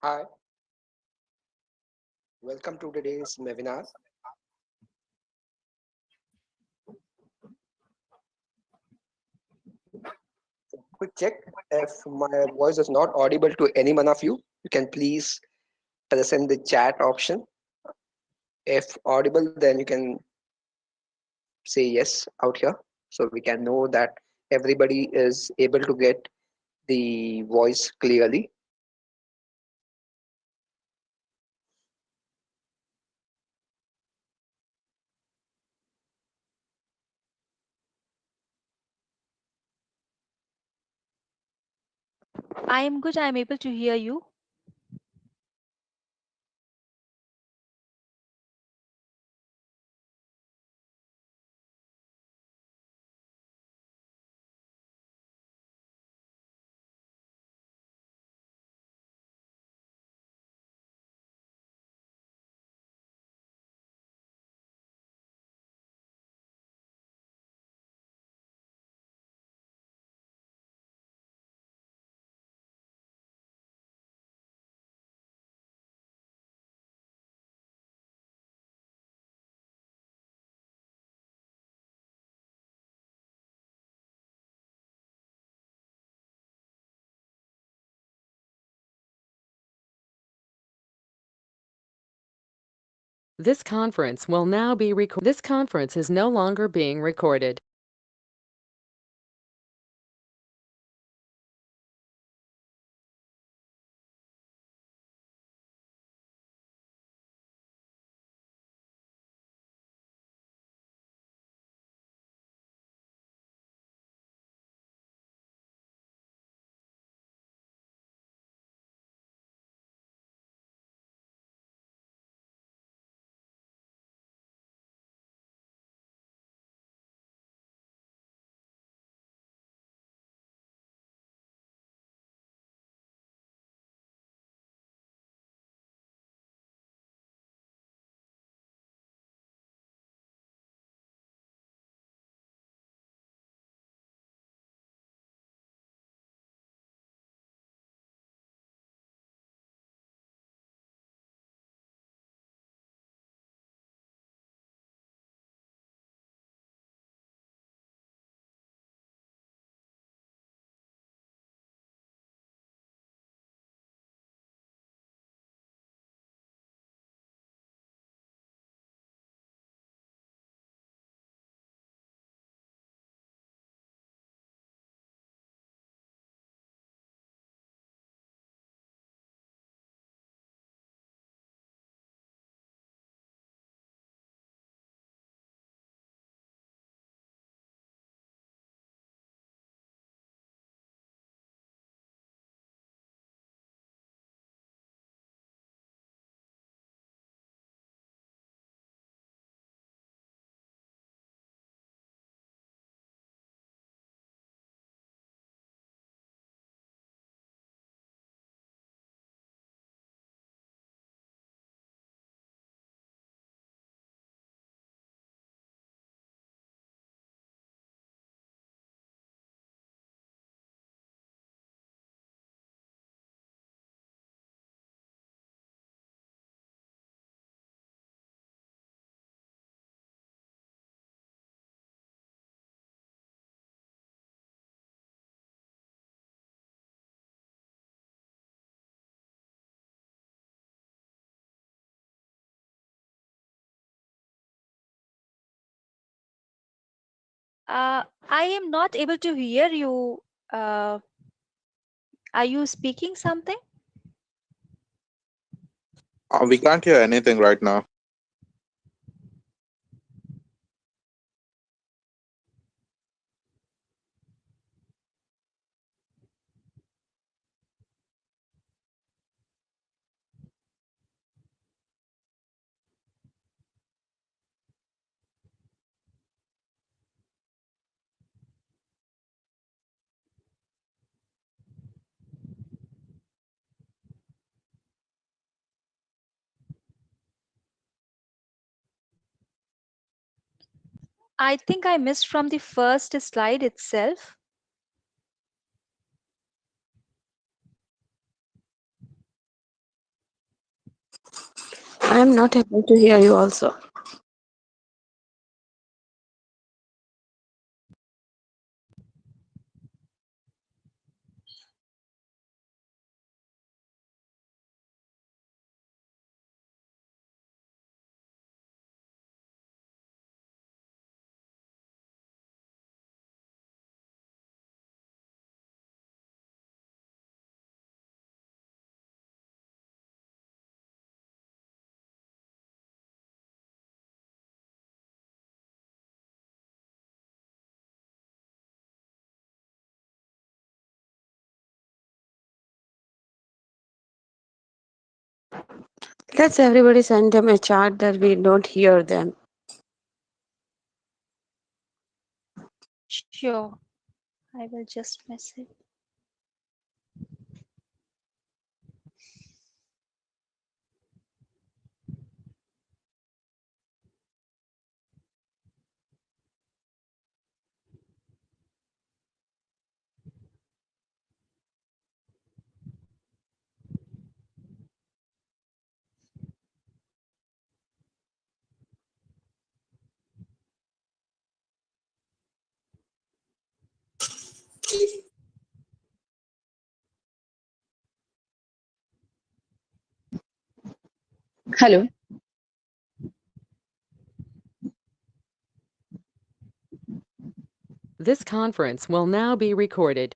Hi, welcome to today's webinar. Quick check. If my voice is not audible to any one of you, you can please present the chat option. If audible, then you can say yes out here so we can know that everybody is able to get the voice clearly. I am good. I am able to hear you. This conference will now be recorded. This conference is no longer being recorded. I am not able to hear you. Are you speaking something? We can't hear anything right now. I think I missed from the first slide itself. I'm not able to hear you also. Let's everybody send them a chat that we don't hear them. Sure. I will just message. Hello. This conference will now be recorded.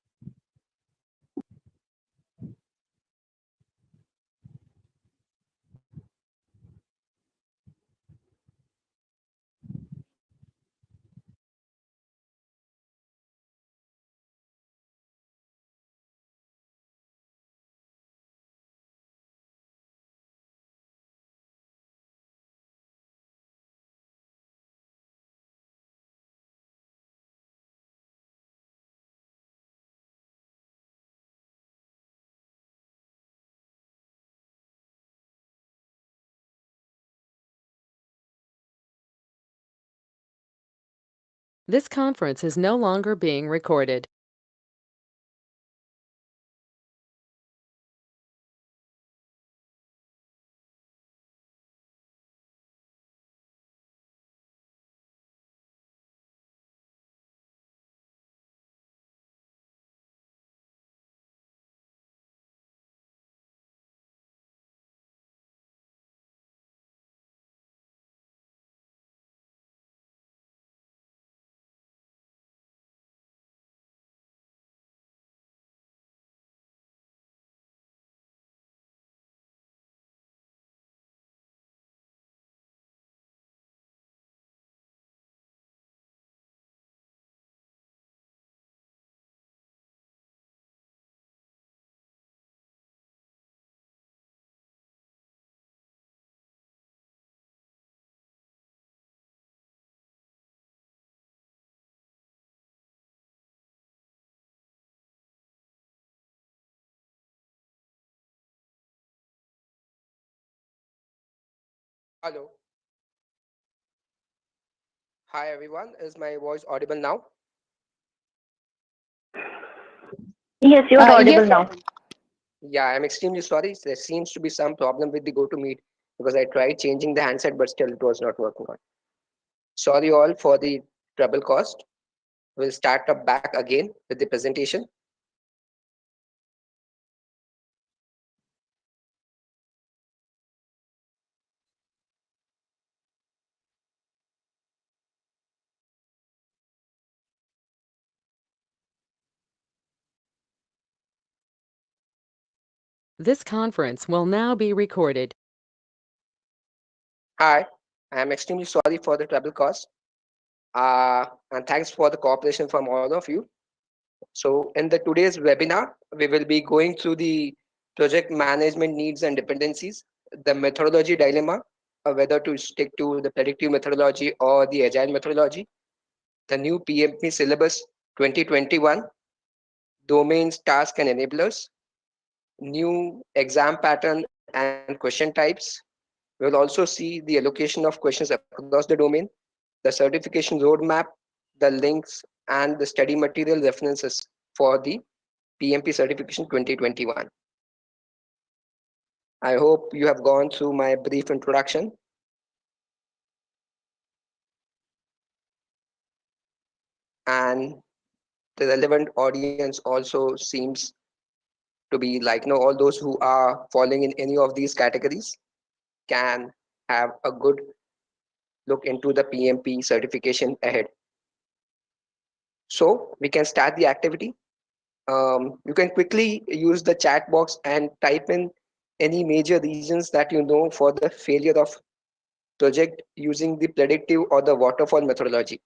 This conference is no longer being recorded. Hello. Hi everyone. Is my voice audible now? Yes, you are Yes. audible now. Yeah, I'm extremely sorry. There seems to be some problem with the GoToMeet because I tried changing the handset, but still it was not working on. Sorry all for the trouble caused. We'll start up back again with the presentation. This conference will now be recorded. Hi, I am extremely sorry for the trouble caused. And thanks for the cooperation from all of you. So in the today's webinar, we will be going through the project management needs and dependencies, the methodology dilemma, whether to stick to the predictive methodology or the agile methodology, the new PMP syllabus 2021, domains, task and enablers, new exam pattern and question types. We'll also see the allocation of questions across the domain, the certification roadmap, the links, and the study material references for the PMP certification 2021. I hope you have gone through my brief introduction, and the relevant audience also seems to be like, all those who are falling in any of these categories can have a good look into the PMP certification ahead. So we can start the activity. You can quickly use the chat box and type in any major reasons that you know for the failure of project using the predictive or the waterfall methodology.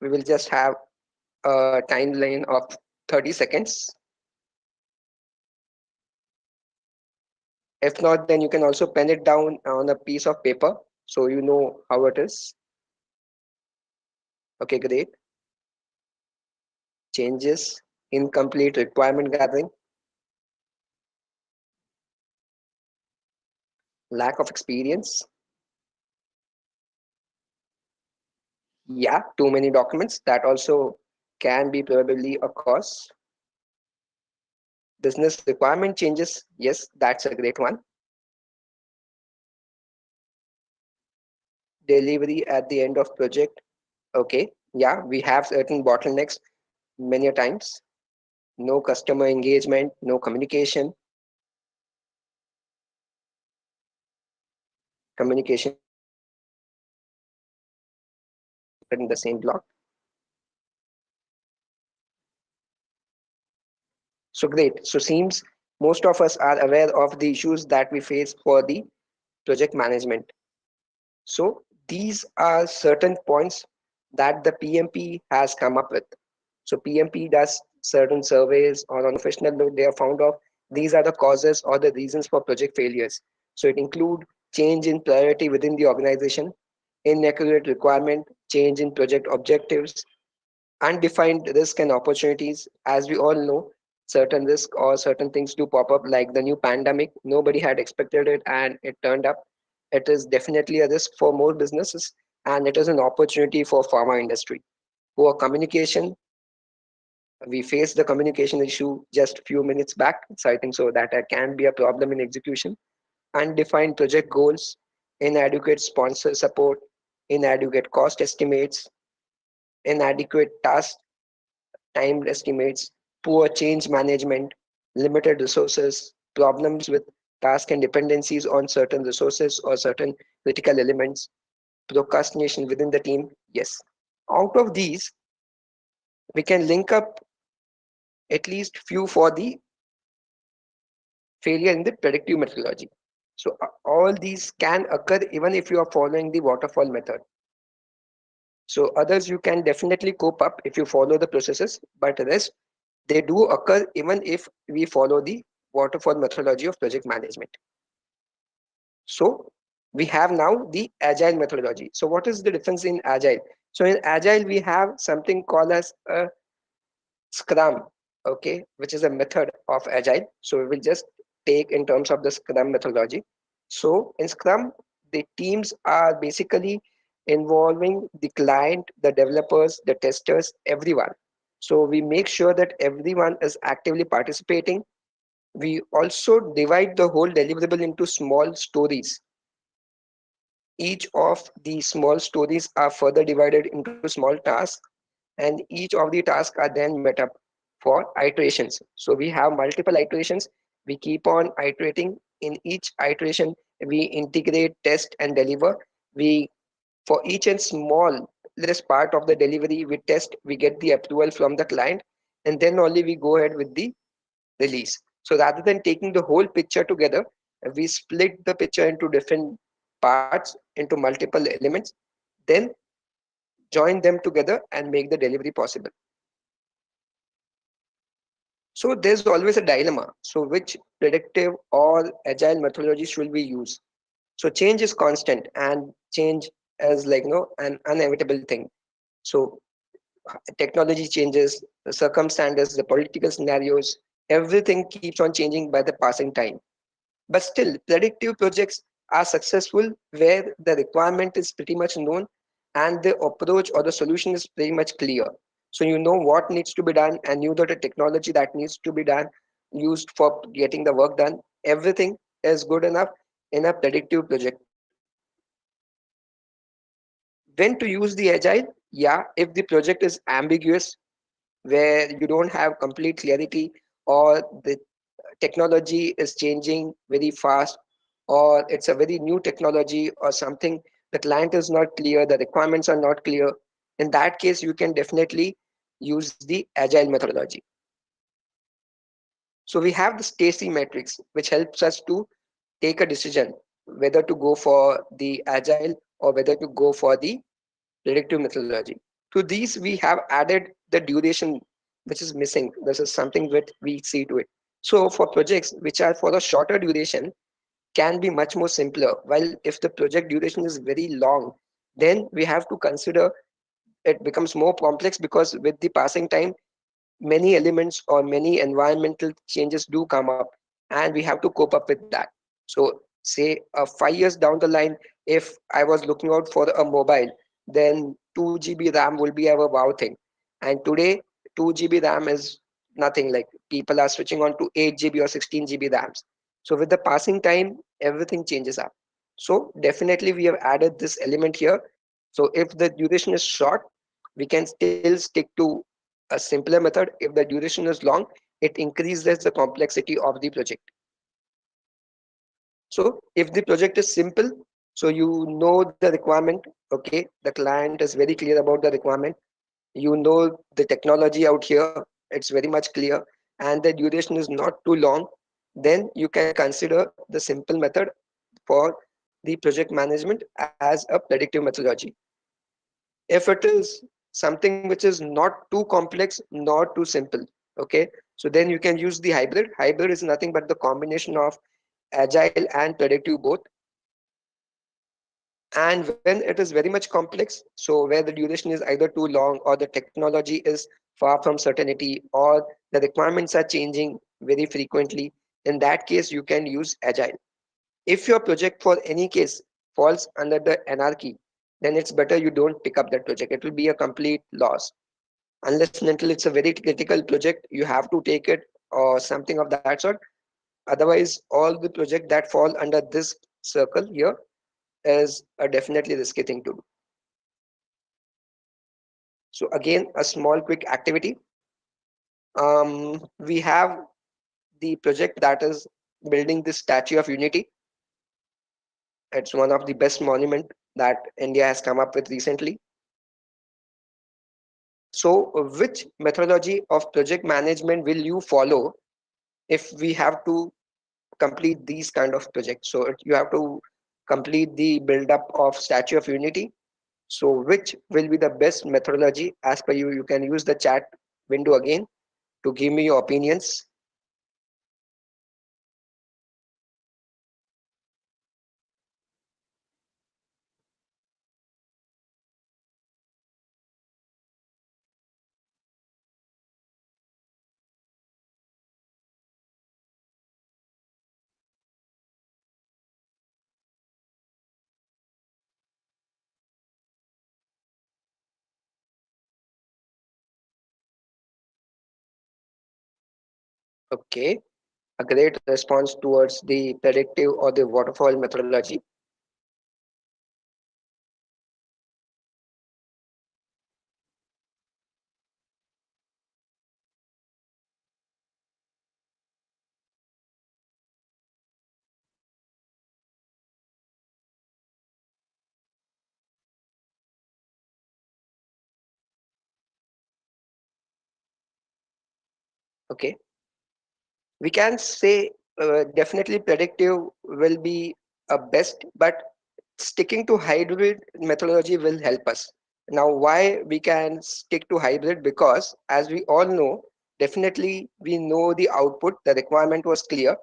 We will just have a timeline of 30 seconds. If not, then you can also pen it down on a piece of paper so you know how it is. Okay, great. Changes, incomplete requirement gathering, lack of experience. Yeah, too many documents. That also can be probably a cause. Business requirement changes. Yes, that's a great one. Delivery at the end of project. Okay, yeah, we have certain bottlenecks many a times. No customer engagement, no communication. Communication in the same block. So great. So seems most of us are aware of the issues that we face for the project management. So these are certain points that the PMP has come up with. So PMP does certain surveys, or on a professional note, they are found of these are the causes or the reasons for project failures. So it include change in priority within the organization, inaccurate requirement, change in project objectives, undefined risk and opportunities. As we all know, certain risk or certain things do pop up, like the new pandemic. Nobody had expected it, and it turned up. It is definitely a risk for more businesses, and it is an opportunity for pharma industry. Poor communication. We faced the communication issue just a few minutes back, so I think so that can be a problem in execution. Undefined project goals, inadequate sponsor support, inadequate cost estimates, inadequate task time estimates, poor change management, limited resources, problems with task and dependencies on certain resources or certain critical elements, procrastination within the team. Yes. Out of these, we can link up at least few for the failure in the predictive methodology. So all these can occur even if you are following the waterfall method. So others you can definitely cope up if you follow the processes, but rest they do occur even if we follow the waterfall methodology of project management. So we have now the agile methodology. So what is the difference in agile? So in agile we have something called as a scrum, okay, which is a method of agile. So we will just take in terms of the scrum methodology. So in scrum, the teams are basically involving the client, the developers, the testers, everyone. So we make sure that everyone is actively participating. We also divide the whole deliverable into small stories. Each of the small stories are further divided into small tasks, and each of the tasks are then met up for iterations. So we have multiple iterations. We keep on iterating. In each iteration, we integrate, test, and deliver. We for each and small less part of the delivery, we test, we get the approval from the client, and then only we go ahead with the release. So rather than taking the whole picture together, we split the picture into different parts, into multiple elements, then join them together and make the delivery possible. So there's always a dilemma. So which predictive or agile methodology should we use? So change is constant, and change is like an inevitable thing. So technology changes, the circumstances, the political scenarios, everything keeps on changing by the passing time. But still, predictive projects are successful where the requirement is pretty much known and the approach or the solution is pretty much clear. So you know what needs to be done, and you know the technology that needs to be done, used for getting the work done. Everything is good enough in a predictive project. When to use the agile? Yeah, if the project is ambiguous, where you don't have complete clarity, or the technology is changing very fast, or it's a very new technology, or something the client is not clear, the requirements are not clear, in that case you can definitely use the agile methodology. So we have the Stacy matrix, which helps us to take a decision whether to go for the agile or whether to go for the predictive methodology. To these, we have added the duration, which is missing. This is something that we see to it. So for projects which are for a shorter duration, can be much more simpler. While if the project duration is very long, then we have to consider it becomes more complex, because with the passing time, many elements or many environmental changes do come up, and we have to cope up with that. So say 5 years down the line, if I was looking out for a mobile, then 2 GB RAM will be our wow thing, and today 2 GB RAM is nothing. Like, people are switching on to 8 GB or 16 GB RAMs. So with the passing time, everything changes up. So definitely we have added this element here. So if the duration is short, we can still stick to a simpler method. If the duration is long, it increases the complexity of the project. So if the project is simple, so you know the requirement, okay, the client is very clear about the requirement, you know the technology out here, it's very much clear, and the duration is not too long, then you can consider the simple method for the project management as a predictive methodology. If it is something which is not too complex, not too simple, okay, so then you can use the hybrid. Hybrid is nothing but the combination of agile and predictive both. And when it is very much complex, so where the duration is either too long, or the technology is far from certainty, or the requirements are changing very frequently, in that case you can use agile. If your project for any case falls under the anarchy, then it's better you don't pick up that project. It will be a complete loss. Unless and until it's a very critical project, you have to take it, or something of that sort. Otherwise, all the project that fall under this circle here is a definitely risky thing to do. So again, a small quick activity. We have the project that is building the Statue of Unity. It's one of the best monument that India has come up with recently. So which methodology of project management will you follow if we have to complete these kind of projects? So you have to complete the build up of Statue of Unity. So which will be the best methodology as per you? You can use the chat window again to give me your opinions. Okay, a great response towards the predictive or the waterfall methodology. Okay, we can say definitely predictive will be a best, but sticking to hybrid methodology will help us. Now, why we can stick to hybrid? Because as we all know, definitely we know the output, the requirement was clear.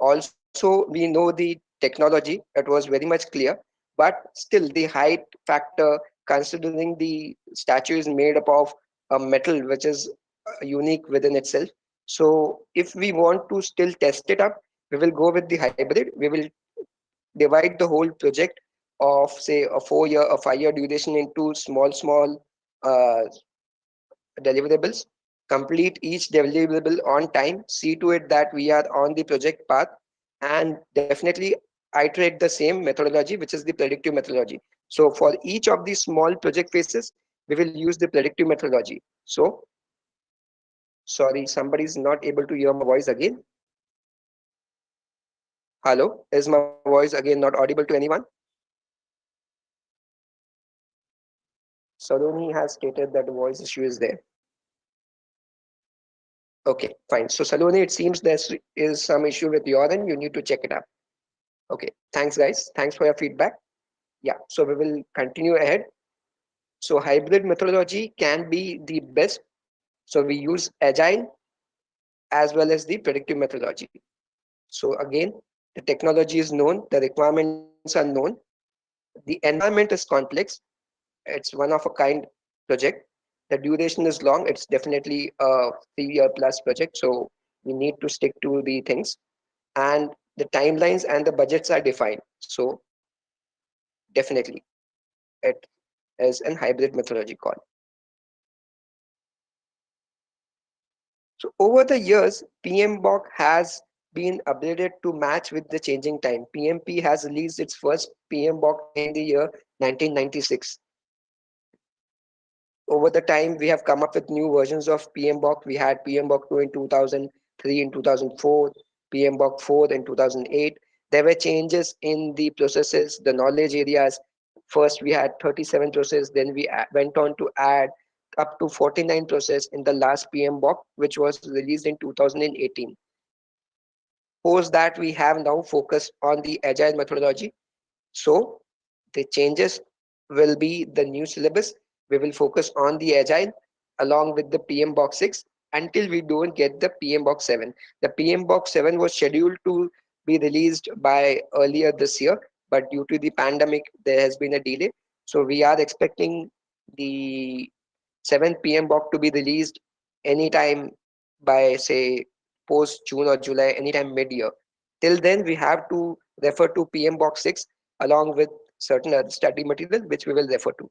Also, we know the technology, it was very much clear, but still the height factor, considering the statue is made up of a metal which is unique within itself. So if we want to still test it up, we will go with the hybrid. We will divide the whole project of say a 4 year, a 5 year duration into small uh, deliverables, complete each deliverable on time, see to it that we are on the project path, and definitely iterate the same methodology, which is the predictive methodology. So for each of these small project phases, we will use the predictive methodology. So sorry, somebody is not able to hear my voice again. Hello, is my voice again not audible to anyone? Saloni has stated that the voice issue is there. Okay, fine. So Saloni, it seems there is some issue with your end. You need to check it out. Okay, thanks guys. Thanks for your feedback. Yeah, so we will continue ahead. So hybrid methodology can be the best. So we use agile as well as the predictive methodology. So again, the technology is known, the requirements are known, the environment is complex. It's one of a kind project. The duration is long. It's definitely a 3-year plus project. So we need to stick to the things, and the timelines and the budgets are defined. So definitely it is an hybrid methodology call. So over the years, PMBOK has been updated to match with the changing time. PMP has released its first PMBOK in the year 1996. Over the time, we have come up with new versions of PMBOK. We had PMBOK 2 in 2003, in 2004, PMBOK 4 in 2008. There were changes in the processes, the knowledge areas. First, we had 37 processes, then we went on to add up to 49 process in the last PMBOK, which was released in 2018. Post that, we have now focused on the agile methodology. So the changes will be the new syllabus. We will focus on the agile along with the PM Box 6 until we don't get the PM Box 7. The PM Box 7 was scheduled to be released by earlier this year, but due to the pandemic, there has been a delay. So we are expecting the 7th PM Box to be released anytime by say post June or July, anytime mid-year. Till then, we have to refer to PM Box 6 along with certain other study material which we will refer to.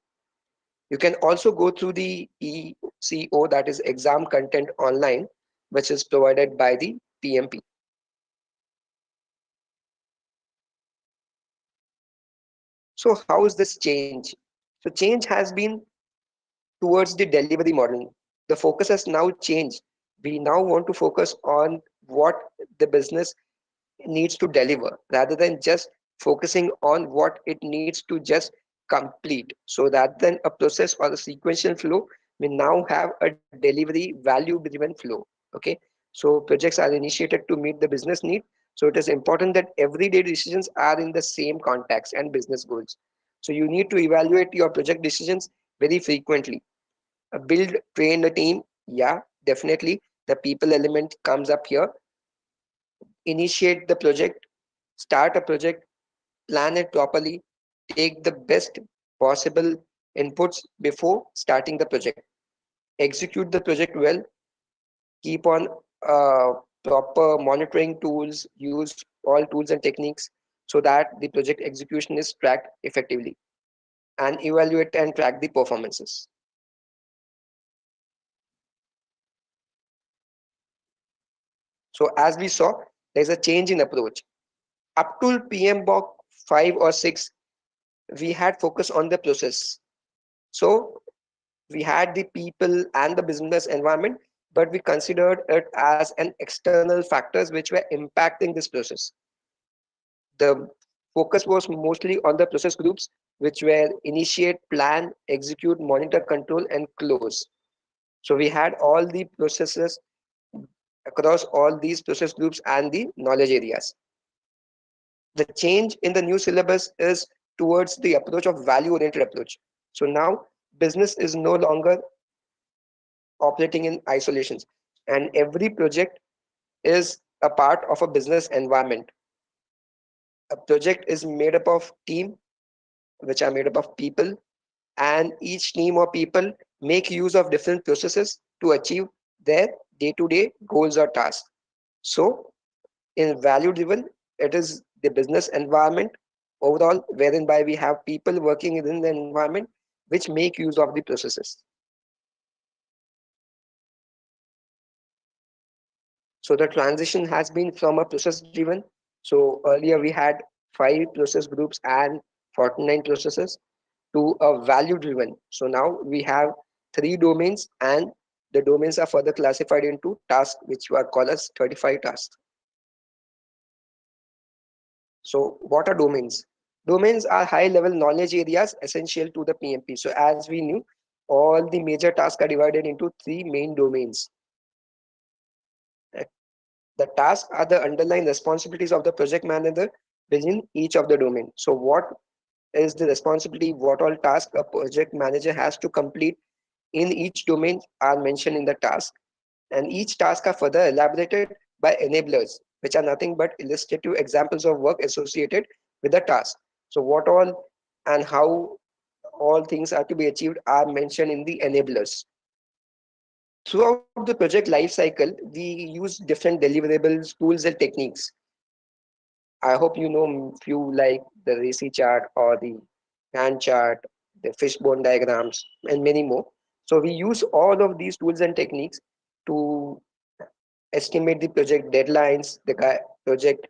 You can also go through the ECO, that is exam content online, which is provided by the PMP. So how is this change? So change has been towards the delivery model. The focus has now changed. We now want to focus on what the business needs to deliver rather than just focusing on what it needs to just complete. So rather than a process or a sequential flow, we now have a delivery value driven flow. Okay, so projects are initiated to meet the business need. So it is important that everyday decisions are in the same context and business goals. So you need to evaluate your project decisions very frequently. Build, train a team, yeah, definitely the people element comes up here. Initiate the project, start a project, plan it properly, take the best possible inputs before starting the project, execute the project well, keep on proper monitoring tools, use all tools and techniques so that the project execution is tracked effectively, and evaluate and track the performances. So as we saw, there's a change in approach. Up to PMBOK 5 or 6, we had focus on the process. So we had the people and the business environment, but we considered it as an external factors which were impacting this process. The focus was mostly on the process groups, which were initiate, plan, execute, monitor, control, and close. So we had all the processes across all these process groups and the knowledge areas. The change in the new syllabus is towards the approach of value oriented approach. So now business is no longer operating in isolations, and every project is a part of a business environment. A project is made up of team, which are made up of people, and each team or people make use of different processes to achieve their day-to-day goals or tasks. So in value driven, it is the business environment overall, wherein by we have people working within the environment which make use of the processes. So the transition has been from a process driven. So earlier we had 5 process groups and 49 processes to a value driven. So now we have 3 domains, and the domains are further classified into tasks, which are called as 35 tasks. So what are domains? Domains are high level knowledge areas essential to the PMP. So as we knew, all the major tasks are divided into 3 main domains. The tasks are the underlying responsibilities of the project manager within each of the domain. So what is the responsibility, what all tasks a project manager has to complete in each domain are mentioned in the task, and each task are further elaborated by enablers, which are nothing but illustrative examples of work associated with the task. So what all and how all things are to be achieved are mentioned in the enablers. Throughout the project life cycle, we use different deliverables, tools, and techniques. I hope you know few like the RACI chart or the Gantt chart, the fishbone diagrams, and many more. So we use all of these tools and techniques to estimate the project deadlines, the project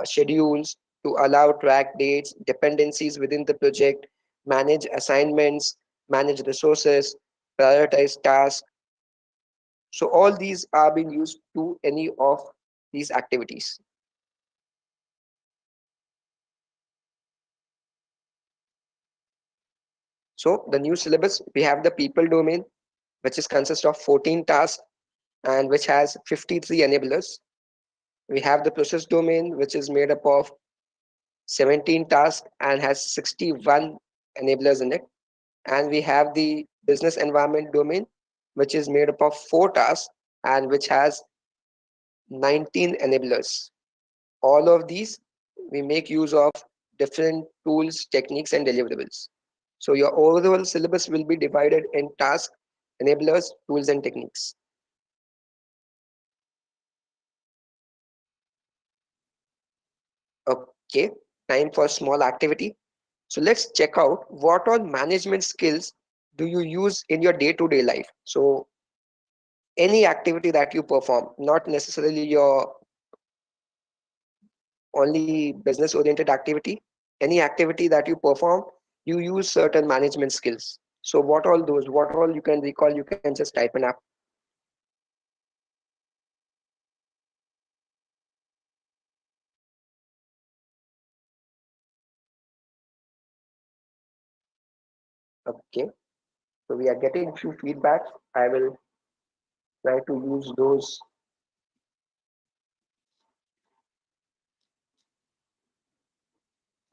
schedules, to allow track dates, dependencies within the project, manage assignments, manage resources, prioritize tasks. So all these are being used to any of these activities. So the new syllabus, we have the people domain, which is consist of 14 tasks and which has 53 enablers. We have the process domain, which is made up of 17 tasks and has 61 enablers in it. And we have the business environment domain, which is made up of 4 tasks and which has 19 enablers. All of these, we make use of different tools, techniques, and deliverables. So your overall syllabus will be divided in tasks, enablers, tools, and techniques. Okay, time for small activity. So let's check out what all management skills do you use in your day-to-day life. So any activity that you perform, not necessarily your only business oriented activity, any activity that you perform, you use certain management skills. So what all those, what all you can recall, you can just type in up. Okay, so we are getting few feedbacks. I will try to use those.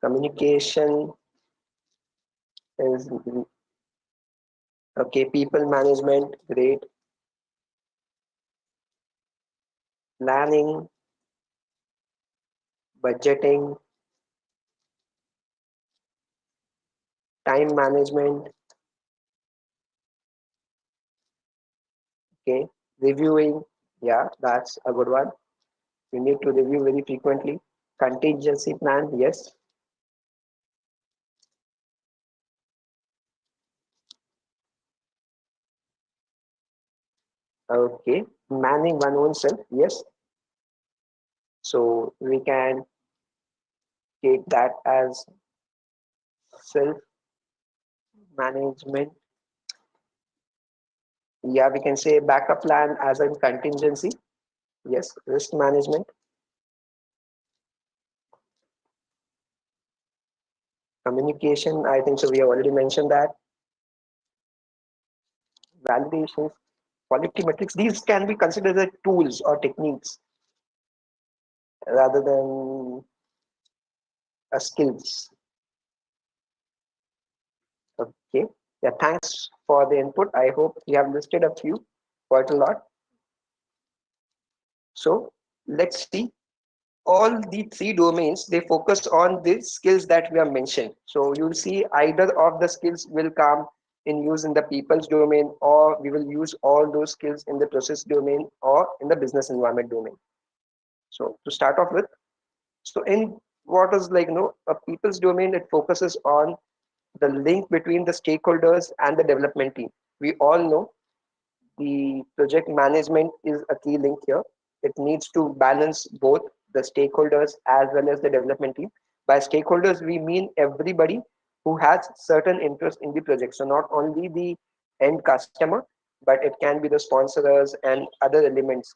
Communication is okay, people management, great. Planning, budgeting, time management, okay, reviewing, yeah, that's a good one. We need to review very frequently. Contingency plan, yes. Okay, manning one own self, yes. So we can take that as self management. Yeah, we can say backup plan as a contingency. Yes, risk management. Communication, I think so. We have already mentioned that. Validations, quality metrics, these can be considered as tools or techniques rather than skills. Okay. Yeah, thanks for the input. I hope you have listed a few, quite a lot. So let's see. All the 3 domains, they focus on the skills that we have mentioned. So you'll see either of the skills will come in use in the people's domain, or we will use all those skills in the process domain or in the business environment domain. So to start off with, so in what is like, a people's domain, it focuses on the link between the stakeholders and the development team. We all know the project management is a key link here. it needs to balance both the stakeholders as well as the development team. By stakeholders, we mean everybody who has certain interest in the project. So not only the end customer, but it can be the sponsors and other elements.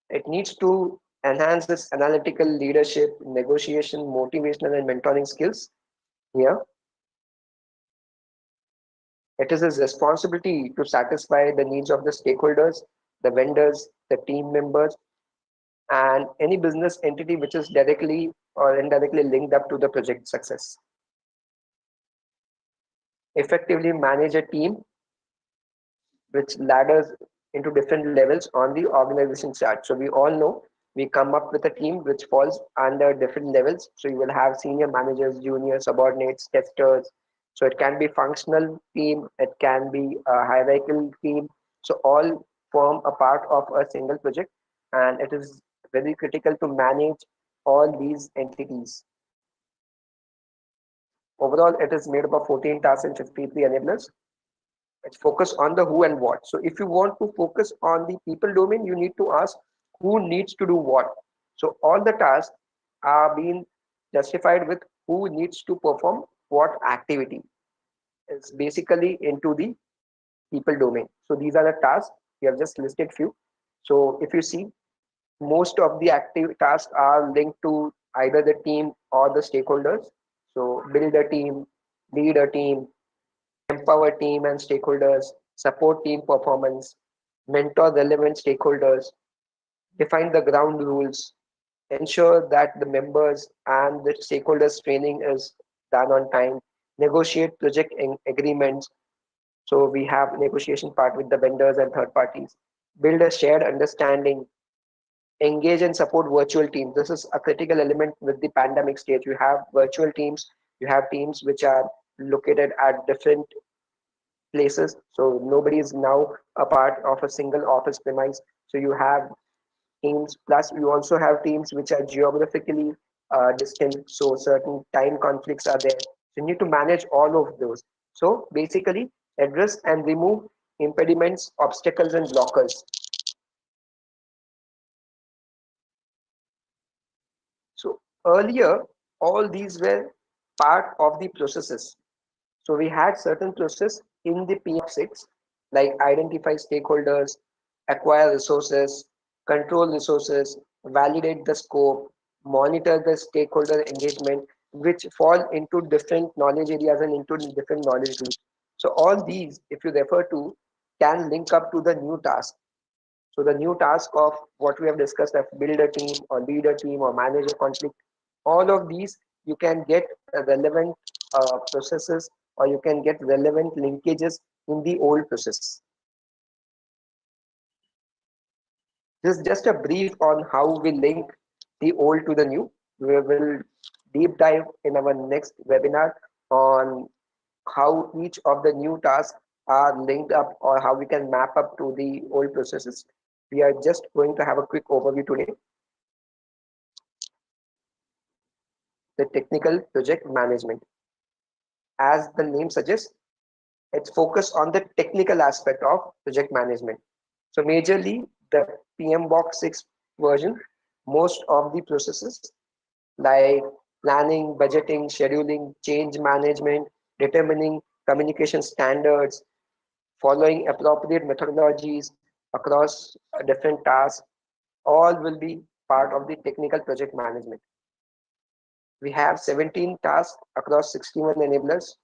It needs to enhance this analytical leadership, negotiation, motivational, and mentoring skills. Here, it is his responsibility to satisfy the needs of the stakeholders, the vendors, the team members, and any business entity which is directly or indirectly linked up to the project success. Effectively manage a team which ladders into different levels on the organization chart. So we all know we come up with a team which falls under different levels. So you will have senior managers, junior subordinates, testers. So it can be functional team, it can be a hierarchical team. So all form a part of a single project, and it is very critical to manage all these entities. Overall, it is made up of 14 tasks and 53 enablers. It's focus on the who and what. So if you want to focus on the people domain, you need to ask who needs to do what. So all the tasks are being justified with who needs to perform what activity. It's basically into the people domain. So these are the tasks. We have just listed few. So if you see, most of the active tasks are linked to either the team or the stakeholders. So build a team, lead a team, empower team and stakeholders, support team performance, mentor relevant stakeholders, define the ground rules, ensure that the members and the stakeholders training is done on time, negotiate project agreements. So we have negotiation part with the vendors and third parties, build a shared understanding, engage and support virtual teams. This is a critical element with the pandemic stage. You have virtual teams, you have teams which are located at different places. So nobody is now a part of a single office premise. So you have teams, plus you also have teams which are geographically distant. So certain time conflicts are there. So you need to manage all of those. So basically, address and remove impediments, obstacles, and blockers. So earlier, all these were part of the processes. So we had certain process in the PMP6, like identify stakeholders, acquire resources, control resources, validate the scope, monitor the stakeholder engagement, which fall into different knowledge areas and into different knowledge groups. So all these, if you refer to, can link up to the new task. So the new task of what we have discussed, of build a team or lead a team or manage a conflict, all of these you can get relevant processes, or you can get relevant linkages in the old process. This is just a brief on how we link the old to the new. We will deep dive in our next webinar on how each of the new tasks are linked up, or how we can map up to the old processes. We are just going to have a quick overview today. The technical project management. As the name suggests, it's focused on the technical aspect of project management. So majorly the PMBOK 6 version, most of the processes like planning, budgeting, scheduling, change management, determining communication standards, following appropriate methodologies across different tasks, all will be part of the technical project management. We have 17 tasks across 61 enablers.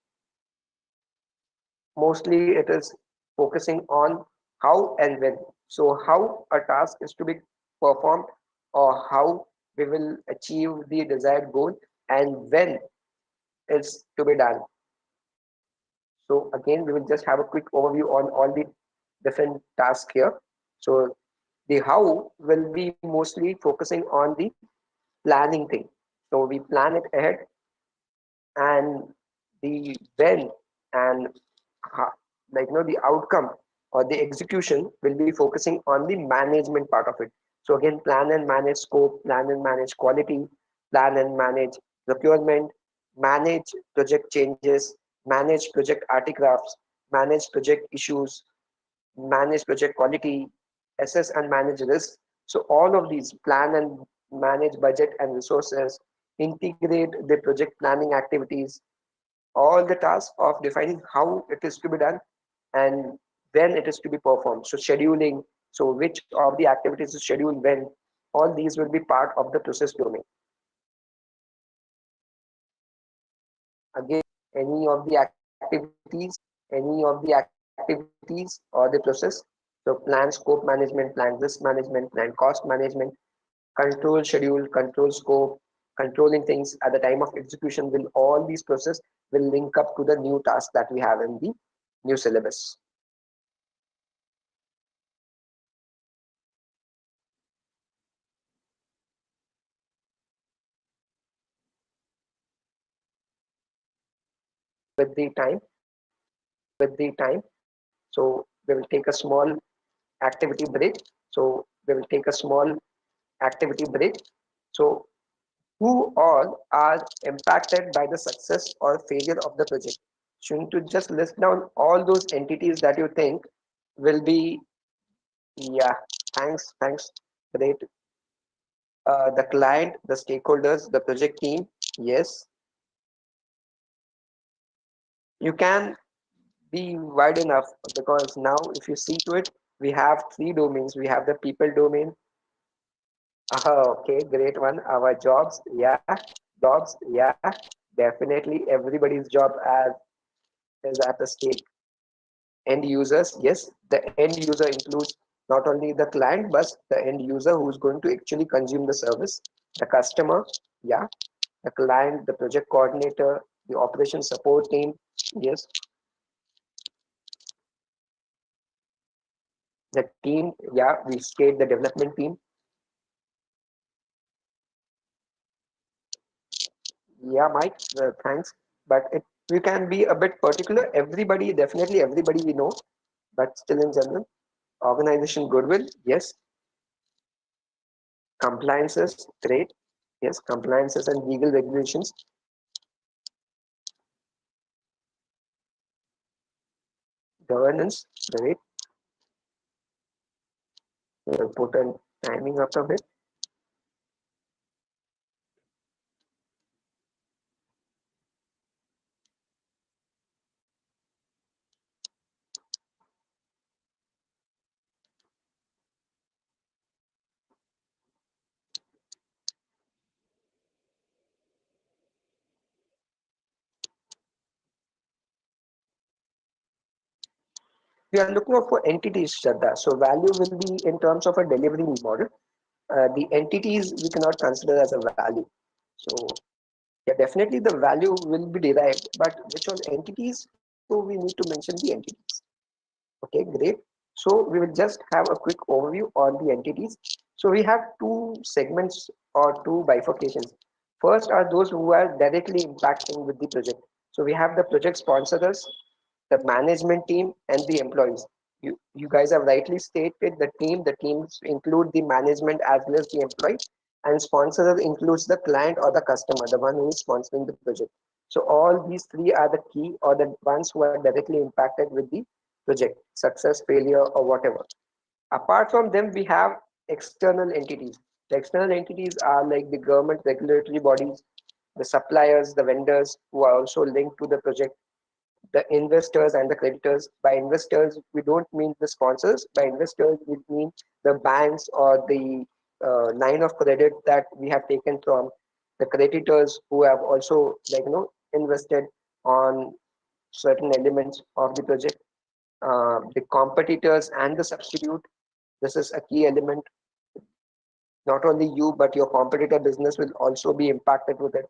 Mostly it is focusing on how and when. So how a task is to be performed, or how we will achieve the desired goal, and when it's to be done. So again, we will just have a quick overview on all the different tasks here. So the how will be mostly focusing on the planning thing. So we plan it ahead, and the when and how, like the outcome or the execution will be focusing on the management part of it. So again, plan and manage scope, plan and manage quality, plan and manage procurement, manage project changes, manage project artifacts, manage project issues, manage project quality, assess and manage risk. So all of these plan and manage budget and resources, integrate the project planning activities, all the tasks of defining how it is to be done and when it is to be performed. So scheduling, so which of the activities is scheduled when, all these will be part of the process domain. Again, any of the activities or the process. So plan scope management, plan risk management, plan cost management, control schedule, control scope, controlling things at the time of execution, will all these process will link up to the new task that we have in the new syllabus. With the time, so we will take a small activity break. So we will take a small activity break. So who all are impacted by the success or failure of the project? So you need to just list down all those entities that you think will be, yeah, thanks, great. The client, the stakeholders, the project team, yes. You can be wide enough because now if you see to it, we have three domains. We have the people domain. Okay, great one. Our jobs, yeah, definitely everybody's job as is at the stake. End users, yes, the end user includes not only the client but the end user who's going to actually consume the service. The customer, yeah, the client, the project coordinator, the operation support team, yes, the team, yeah, we state the development team. Yeah, Mike, thanks. But we can be a bit particular. Everybody, definitely everybody we know, but still in general. Organization goodwill, yes. Compliances, great. Yes, compliances and legal regulations. Governance, great. We'll put a timing out of it. We are looking out for entities, Shraddha. So value will be in terms of a delivery model. The entities we cannot consider as a value. So yeah, definitely the value will be derived, but which all entities? So we need to mention the entities. Okay, great. So we will just have a quick overview on the entities. So we have two segments or two bifurcations. First are those who are directly impacting with the project. So we have the project sponsors, the management team, and the employees. You guys have rightly stated the team. The teams include the management as well as the employee, and sponsor includes the client or the customer, the one who is sponsoring the project. So all these three are the key or the ones who are directly impacted with the project, success, failure, or whatever. Apart from them, we have external entities. The external entities are like the government regulatory bodies, the suppliers, the vendors who are also linked to the project, the investors and the creditors. By investors, we don't mean the sponsors. By investors, we mean the banks or the line of credit that we have taken from the creditors who have also invested on certain elements of the project. The competitors and the substitute. This is a key element. Not only you, but your competitor business will also be impacted with it.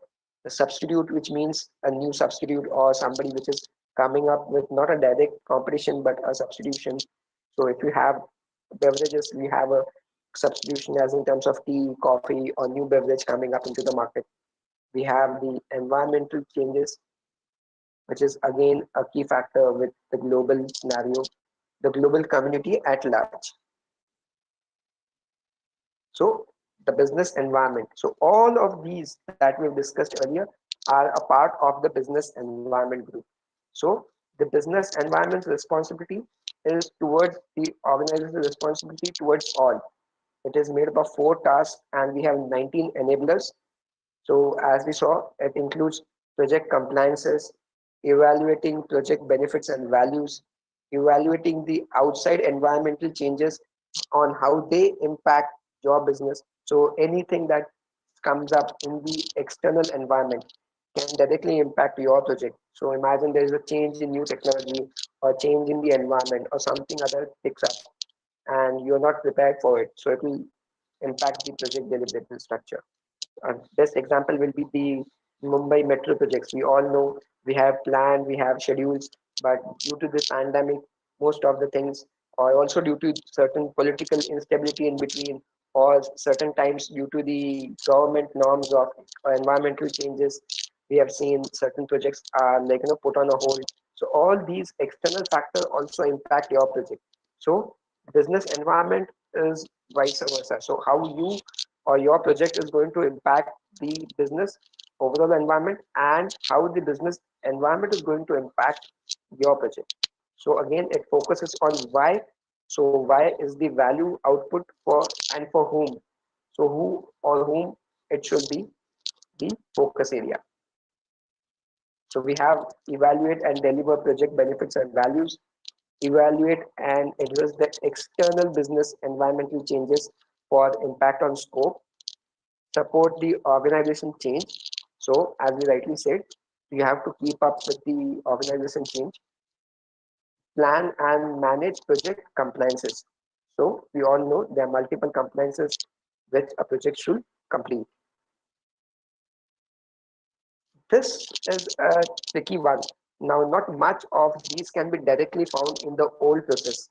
The substitute, which means a new substitute or somebody which is coming up with not a direct competition but a substitution. So if you have beverages, we have a substitution as in terms of tea, coffee, or new beverage coming up into the market. We have the environmental changes, which is again a key factor with the global scenario, the global community at large. So the business environment. So all of these that we've discussed earlier are a part of the business environment group. So the business environment's responsibility is towards the organizational responsibility towards all. It is made up of 4 tasks and we have 19 enablers. So as we saw, it includes project compliances, evaluating project benefits and values, evaluating the outside environmental changes on how they impact your business. So anything that comes up in the external environment can directly impact your project. So imagine there is a change in new technology or change in the environment or something other picks up and you're not prepared for it. So it will impact the project deliverable structure. Best example will be the Mumbai metro projects. We all know we have planned, we have schedules, but due to this pandemic, most of the things, or also due to certain political instability in between, or certain times due to the government norms of environmental changes, we have seen certain projects are put on a hold. So all these external factors also impact your project. So business environment is vice versa. So how you or your project is going to impact the business overall environment and how the business environment is going to impact your project. So again, it focuses on why. So why is the value output for and for whom. So who or whom it should be the focus area. So we have evaluate and deliver project benefits and values, evaluate and address the external business environmental changes for impact on scope, support the organization change. So as we rightly said, you have to keep up with the organization change, plan and manage project compliances. So we all know there are multiple compliances which a project should complete. This is a tricky one. Now, not much of these can be directly found in the old process,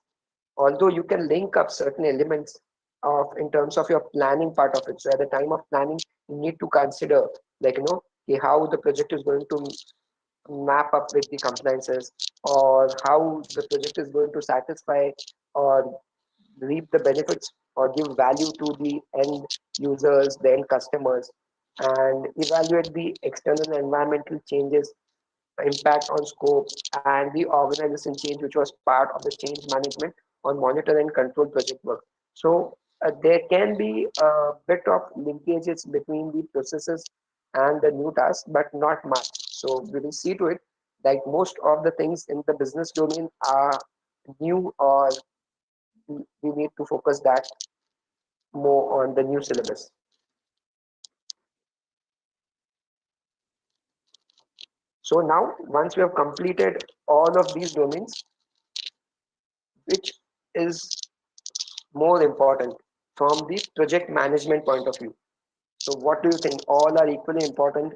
although you can link up certain elements of in terms of your planning part of it. So at the time of planning, you need to consider how the project is going to map up with the compliances, or how the project is going to satisfy or reap the benefits or give value to the end users, the end customers, and evaluate the external environmental changes, impact on scope, and the organization change, which was part of the change management on monitor and control project work. So there can be a bit of linkages between the processes and the new tasks, but not much. So we will see to it like most of the things in the business domain are new, or we need to focus that more on the new syllabus. So now, once we have completed all of these domains, which is more important from the project management point of view? So what do you think? All are equally important,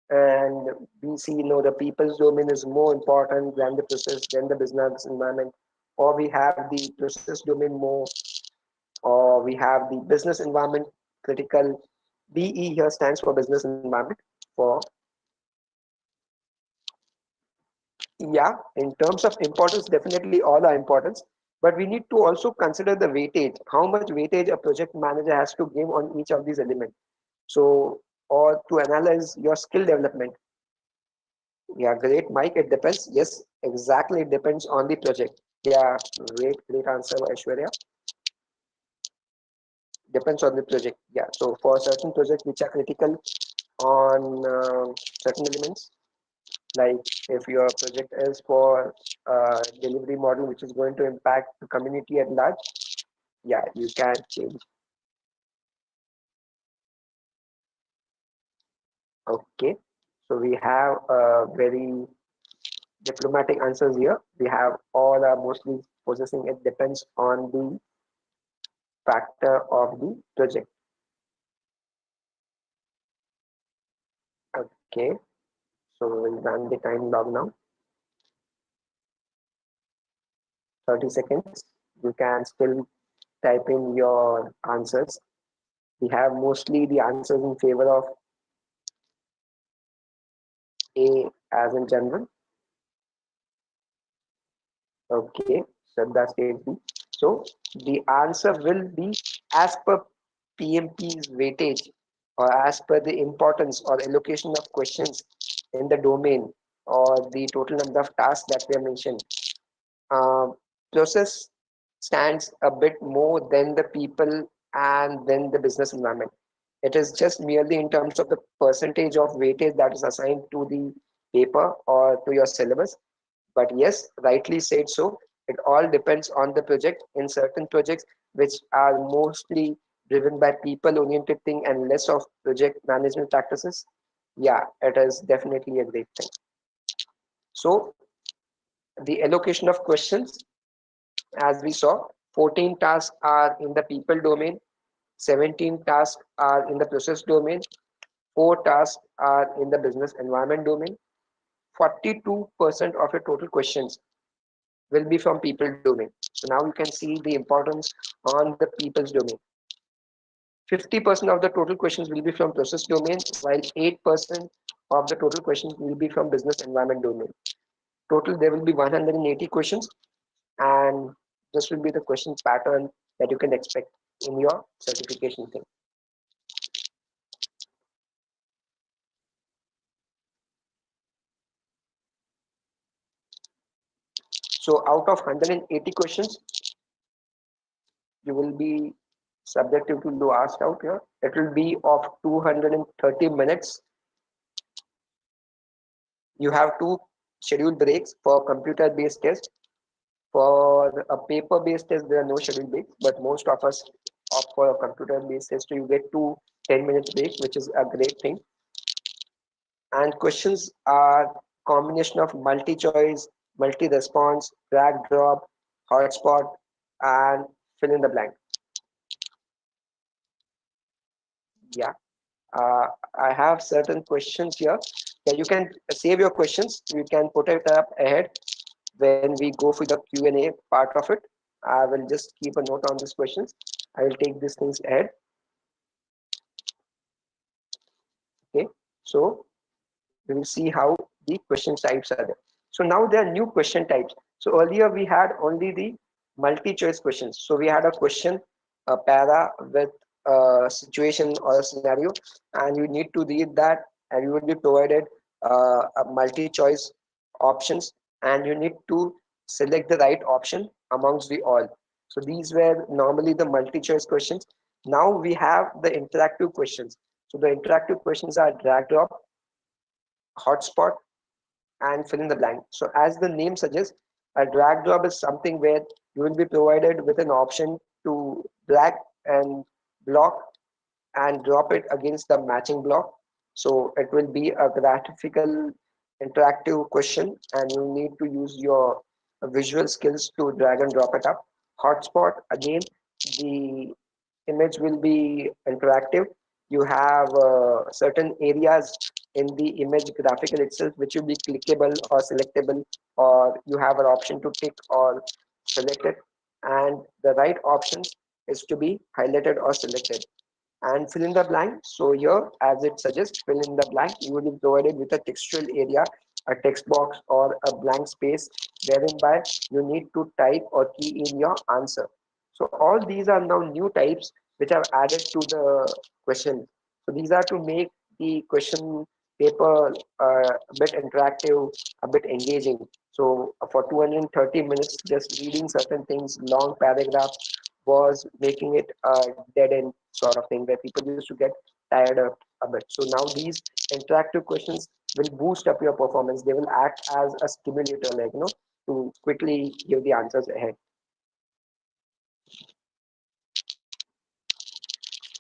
and we see, the people's domain is more important than the process, than the business environment, or we have the process domain more, or we have the business environment critical. BE here stands for business environment. For yeah, in terms of importance, definitely all are important, but we need to also consider the weightage, how much weightage a project manager has to give on each of these elements. So, or to analyze your skill development. Yeah, great, Mike. It depends. Yes, exactly. It depends on the project. Yeah, great answer, Aishwarya. Depends on the project. Yeah, so for certain projects which are critical on certain elements, like if your project is for delivery model which is going to impact the community at large, yeah, you can change. Okay, so we have very diplomatic answers here. We have all are mostly possessing. It depends on the factor of the project. Okay, so we'll run the time log now. 30 seconds. You can still type in your answers. We have mostly the answers in favor of A as in general. Okay, so that's state B. So the answer will be as per PMP's weightage, or as per the importance or allocation of questions in the domain, or the total number of tasks that we have mentioned. process stands a bit more than the people and then the business environment. It is just merely in terms of the percentage of weightage that is assigned to the paper or to your syllabus. But yes, rightly said so. It all depends on the project. In certain projects, which are mostly driven by people-oriented thing and less of project management practices, yeah, it is definitely a great thing. So the allocation of questions, as we saw, 14 tasks are in the people domain, 17 tasks are in the process domain, 4 tasks are in the business environment domain. 42% of your total questions will be from people domain. So now you can see the importance on the people's domain. 50% of the total questions will be from process domain, while 8% of the total questions will be from business environment domain. Total, there will be 180 questions, and this will be the question pattern that you can expect in your certification thing. So out of 180 questions, you will be subjective to asked out here. It will be of 230 minutes. You have two scheduled breaks for computer-based test. For a paper-based test, there are no scheduled breaks, but most of us opt for a computer-based test. So you get two 10-minute breaks, which is a great thing. And questions are combination of multi-choice, multi-response, drag drop, hotspot, and fill in the blank. Yeah, I have certain questions here. Yeah, you can save your questions. You can put it up ahead when we go for the Q&A part of it. I will just keep a note on these questions. I will take these things ahead. Okay, so we will see how the question types are there. So now there are new question types. So earlier we had only the multi-choice questions. So we had a question, a para with a situation or a scenario, and you need to read that, and you will be provided a multi-choice options, and you need to select the right option amongst the all. So these were normally the multi-choice questions. Now we have the interactive questions. So the interactive questions are drag drop, hotspot, and fill in the blank. So as the name suggests, a drag drop is something where you will be provided with an option to drag and block and drop it against the matching block. So it will be a graphical interactive question, and you need to use your visual skills to drag and drop it up. Hotspot, again, the image will be interactive. You have certain areas in the image graphical itself which will be clickable or selectable, or you have an option to tick or select it, and the right option is to be highlighted or selected. And fill in the blank. So here, as it suggests, fill in the blank. You will be provided with a textual area, a text box, or a blank space wherein by you need to type or key in your answer. So all these are now new types which are added to the question. So these are to make the question paper a bit interactive, a bit engaging. So for 230 minutes, just reading certain things, long paragraph was making it a dead end sort of thing where people used to get tired of a bit. So now these interactive questions will boost up your performance. They will act as a stimulator, like to quickly give the answers ahead.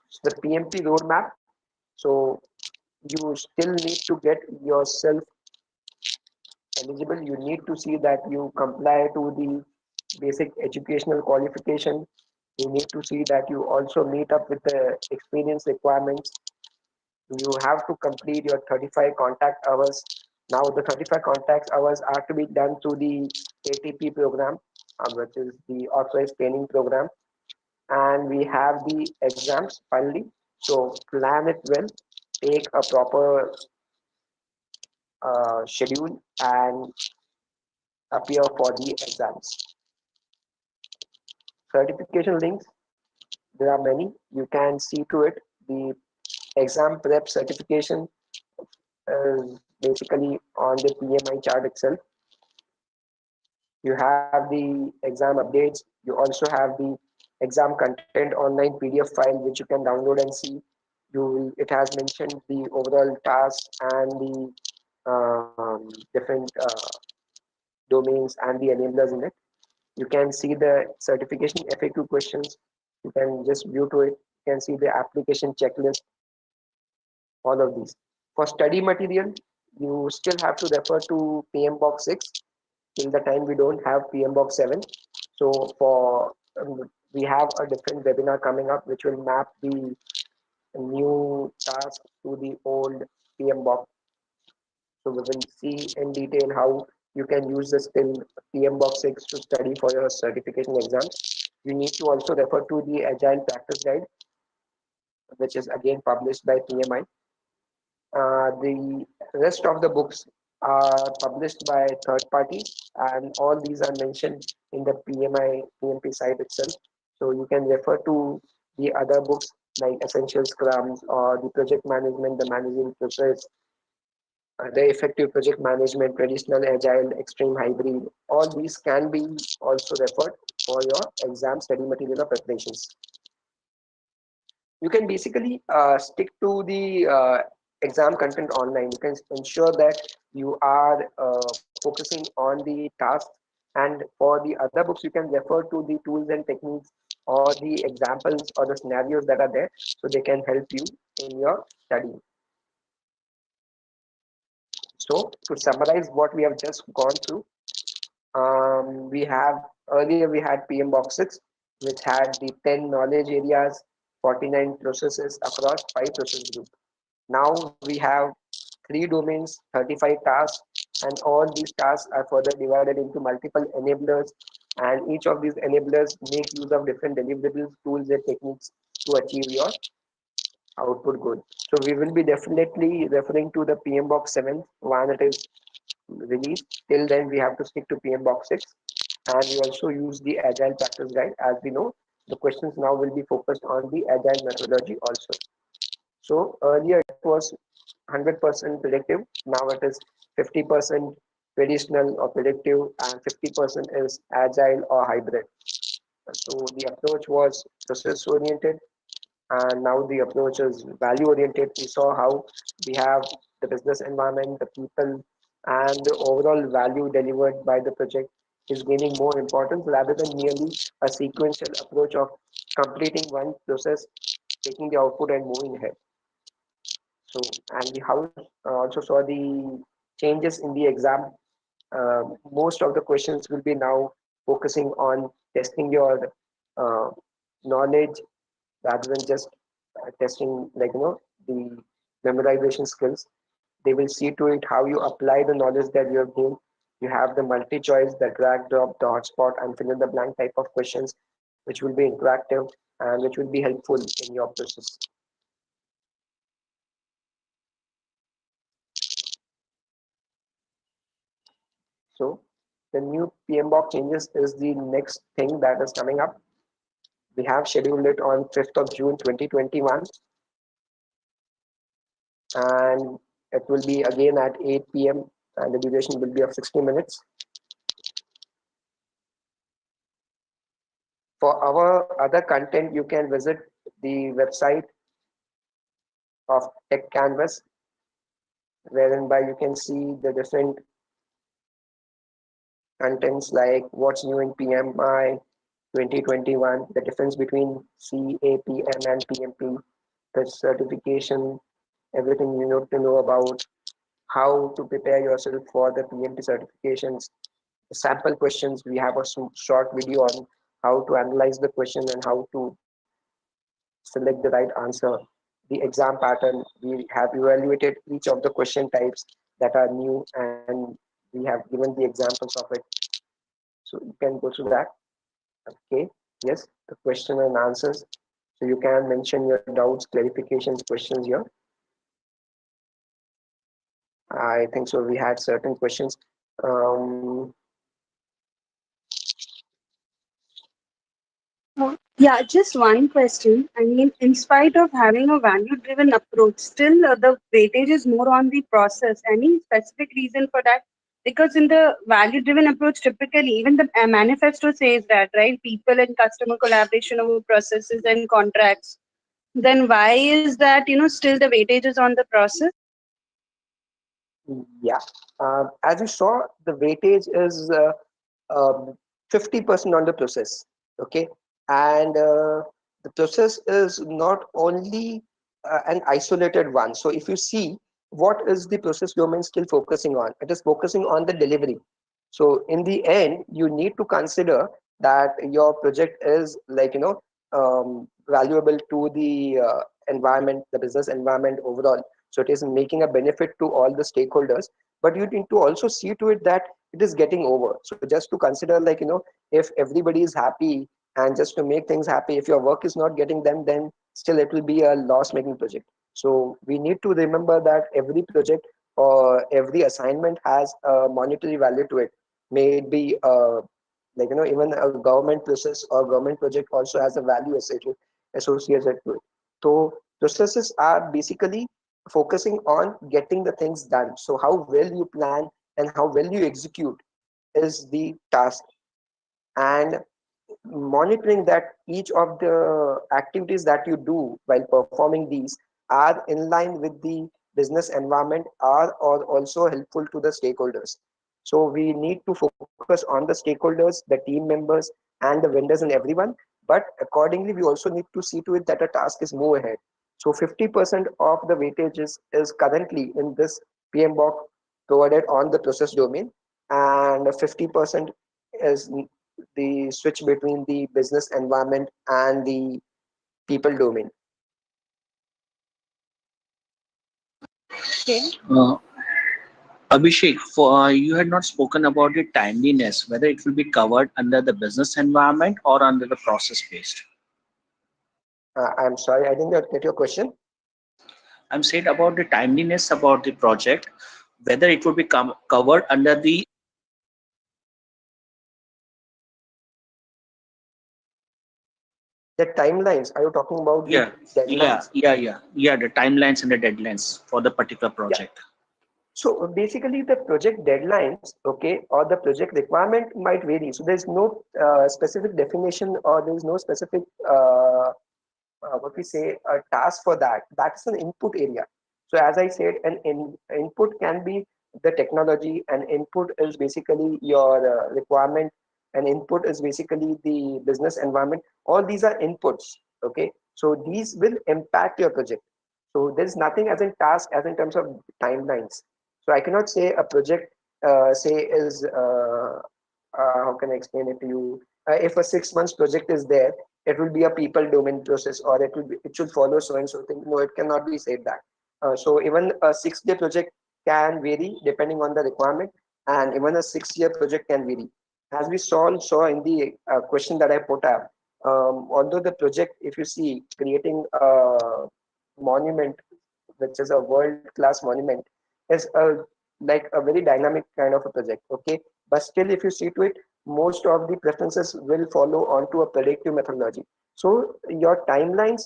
So the PMP roadmap. So you still need to get yourself eligible. You need to see that you comply to the basic educational qualification. You need to see that you also meet up with the experience requirements. You have to complete your 35 contact hours. Now the 35 contact hours are to be done through the ATP program, which is the authorized training program. And we have the exams finally. So plan it well, take a proper schedule and appear for the exams. Certification links, there are many. You can see to it. The exam prep certification is basically on the PMI chart itself. You have the exam updates. You also have the exam content online PDF file which you can download and see. It has mentioned the overall task and the different domains and the enablers in it. You can see the certification FAQ questions. You can just view to it. You can see the application checklist, all of these. For study material, you still have to refer to PM Box 6 till the time we don't have PM Box 7. So we have a different webinar coming up which will map the new task to the old PM Box. So we will see in detail how you can use this till PM Box 6 to study for your certification exams. You need to also refer to the Agile Practice Guide, which is again published by PMI. The rest of the books are published by third parties, and all these are mentioned in the PMI PMP site itself. So you can refer to the other books like Essential Scrums or the Project Management, the Managing Process, the Effective Project Management, Traditional Agile, Extreme Hybrid. All these can be also referred for your exam study material or preparations. You can basically stick to the exam content online. You can ensure that you are focusing on the tasks, and for the other books you can refer to the tools and techniques or the examples or the scenarios that are there, so they can help you in your study. So to summarize what we have just gone through, we have earlier we had PM Box 6, which had the 10 knowledge areas, 49 processes across 5 process groups. Now we have 3 domains, 35 tasks, and all these tasks are further divided into multiple enablers, and each of these enablers make use of different deliverables, tools, and techniques to achieve your output goal. So we will be definitely referring to the PM Box 7 when it is released. Till then, we have to stick to PM Box 6, and we also use the Agile Practice Guide. As we know, the questions now will be focused on the Agile methodology also. So earlier it was 100% predictive. Now it is 50% traditional or predictive, and 50% is agile or hybrid. So the approach was process oriented, and now the approach is value oriented. We saw how we have the business environment, the people, and the overall value delivered by the project is gaining more importance rather than merely a sequential approach of completing one process, taking the output and moving ahead. So, and we house also saw the changes in the exam. Most of the questions will be now focusing on testing your uh, knowledge rather than just testing, like, the memorization skills. They will see to it how you apply the knowledge that you have gained. You have the multi-choice, the drag, drop, the hotspot, and fill in the blank type of questions, which will be interactive and which will be helpful in your process. So the new PMBOK changes is the next thing that is coming up. We have scheduled it on 5th of June 2021, and it will be again at 8 p.m. and the duration will be of 60 minutes. For our other content, you can visit the website of Tech Canvas, wherein by you can see the different contents like what's new in PMI 2021, the difference between CAPM and PMP, the certification, everything you need to know about how to prepare yourself for the PMP certifications, the sample questions. We have a short video on how to analyze the question and how to select the right answer, the exam pattern. We have evaluated each of the question types that are new, and we have given the examples of it. So you can go through that. Okay, yes, the question and answers. So you can mention your doubts, clarifications, questions here. I think so. We had certain questions. Um, Yeah, just one question. I mean, in spite of having a value-driven approach, still the weightage is more on the process. Any specific reason for that? Because in the value driven approach, typically, even the manifesto says that, right? People and customer collaboration over processes and contracts. Then why is that, still the weightage is on the process? Yeah. As you saw, the weightage is 50% on the process. Okay. And the process is not only an isolated one. So if you see, what is the process domain still focusing on? It is focusing on the delivery. So in the end, you need to consider that your project is like, valuable to the environment, the business environment overall. So it is making a benefit to all the stakeholders, but you need to also see to it that it is getting over. So just to consider, like, if everybody is happy, and just to make things happy, if your work is not getting done, then still it will be a loss making project. So we need to remember that every project or every assignment has a monetary value to it. May it be like, even a government process or government project also has a value associated to it. So processes are basically focusing on getting the things done. So how well you plan and how well you execute is the task. And monitoring that each of the activities that you do while performing these are in line with the business environment are also helpful to the stakeholders. So we need to focus on the stakeholders, the team members, and the vendors and everyone. But accordingly, we also need to see to it that a task is move ahead. So 50% of the weightage is currently in this PMBOK provided on the process domain, and 50% is the switch between the business environment and the people domain. Okay. Abhishek, for you had not spoken about the timeliness, whether it will be covered under the business environment or under the process based. I'm sorry, I didn't get your question. I'm saying about the timeliness about the project, whether it would be covered under the The timelines, are you talking about the yeah deadlines? the timelines and the deadlines for the particular Yeah. project. So basically, the project deadlines, okay, or the project requirement might vary. So there's no specific definition, or there's no specific what we say a task for that. That's an input area. So as I said, an input can be the technology, and input is basically your requirement, and input is basically the business environment. All these are inputs. Okay, so these will impact your project. So there's nothing as in task as in terms of timelines. So I cannot say a project say is how can I explain it to you? If a 6 months project is there, it will be a people domain process, or it should follow so and so thing. No, it cannot be said that. So even a 6 day project can vary depending on the requirement, and even a 6 year project can vary. As we saw in the question that I put up, although the project, if you see, creating a monument, which is a world class monument, is like a very dynamic kind of a project. Okay, but still, if you see to it, most of the preferences will follow onto a predictive methodology. So your timelines,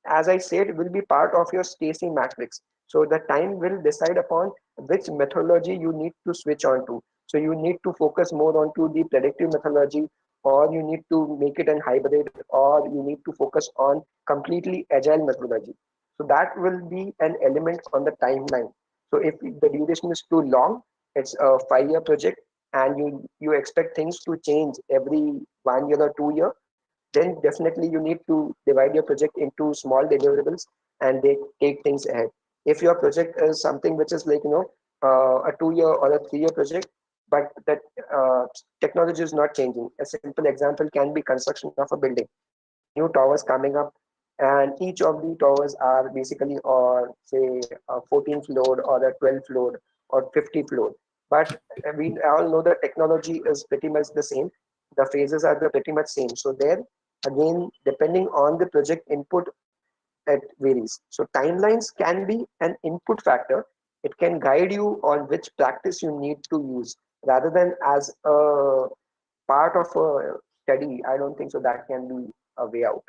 as I said, will be part of your stacing matrix. So the time will decide upon which methodology you need to switch on to. So you need to focus more onto the predictive methodology, or you need to make it an hybrid, or you need to focus on completely agile methodology. So that will be an element on the timeline. So if the duration is too long, it's a 5 year project, and you expect things to change every 1 year or 2 year, then definitely you need to divide your project into small deliverables, and they take things ahead. If your project is something which is like, a 2 year or a 3 year project, but that technology is not changing. A simple example can be construction of a building. New towers coming up, and each of the towers are basically, or say, a 14th floor or a 12th floor or 50th floor. But we all know the technology is pretty much the same. The phases are the pretty much same. So there, again, depending on the project input, it varies. So timelines can be an input factor. It can guide you on which practice you need to use, rather than as a part of a study. I don't think so that can be a way out.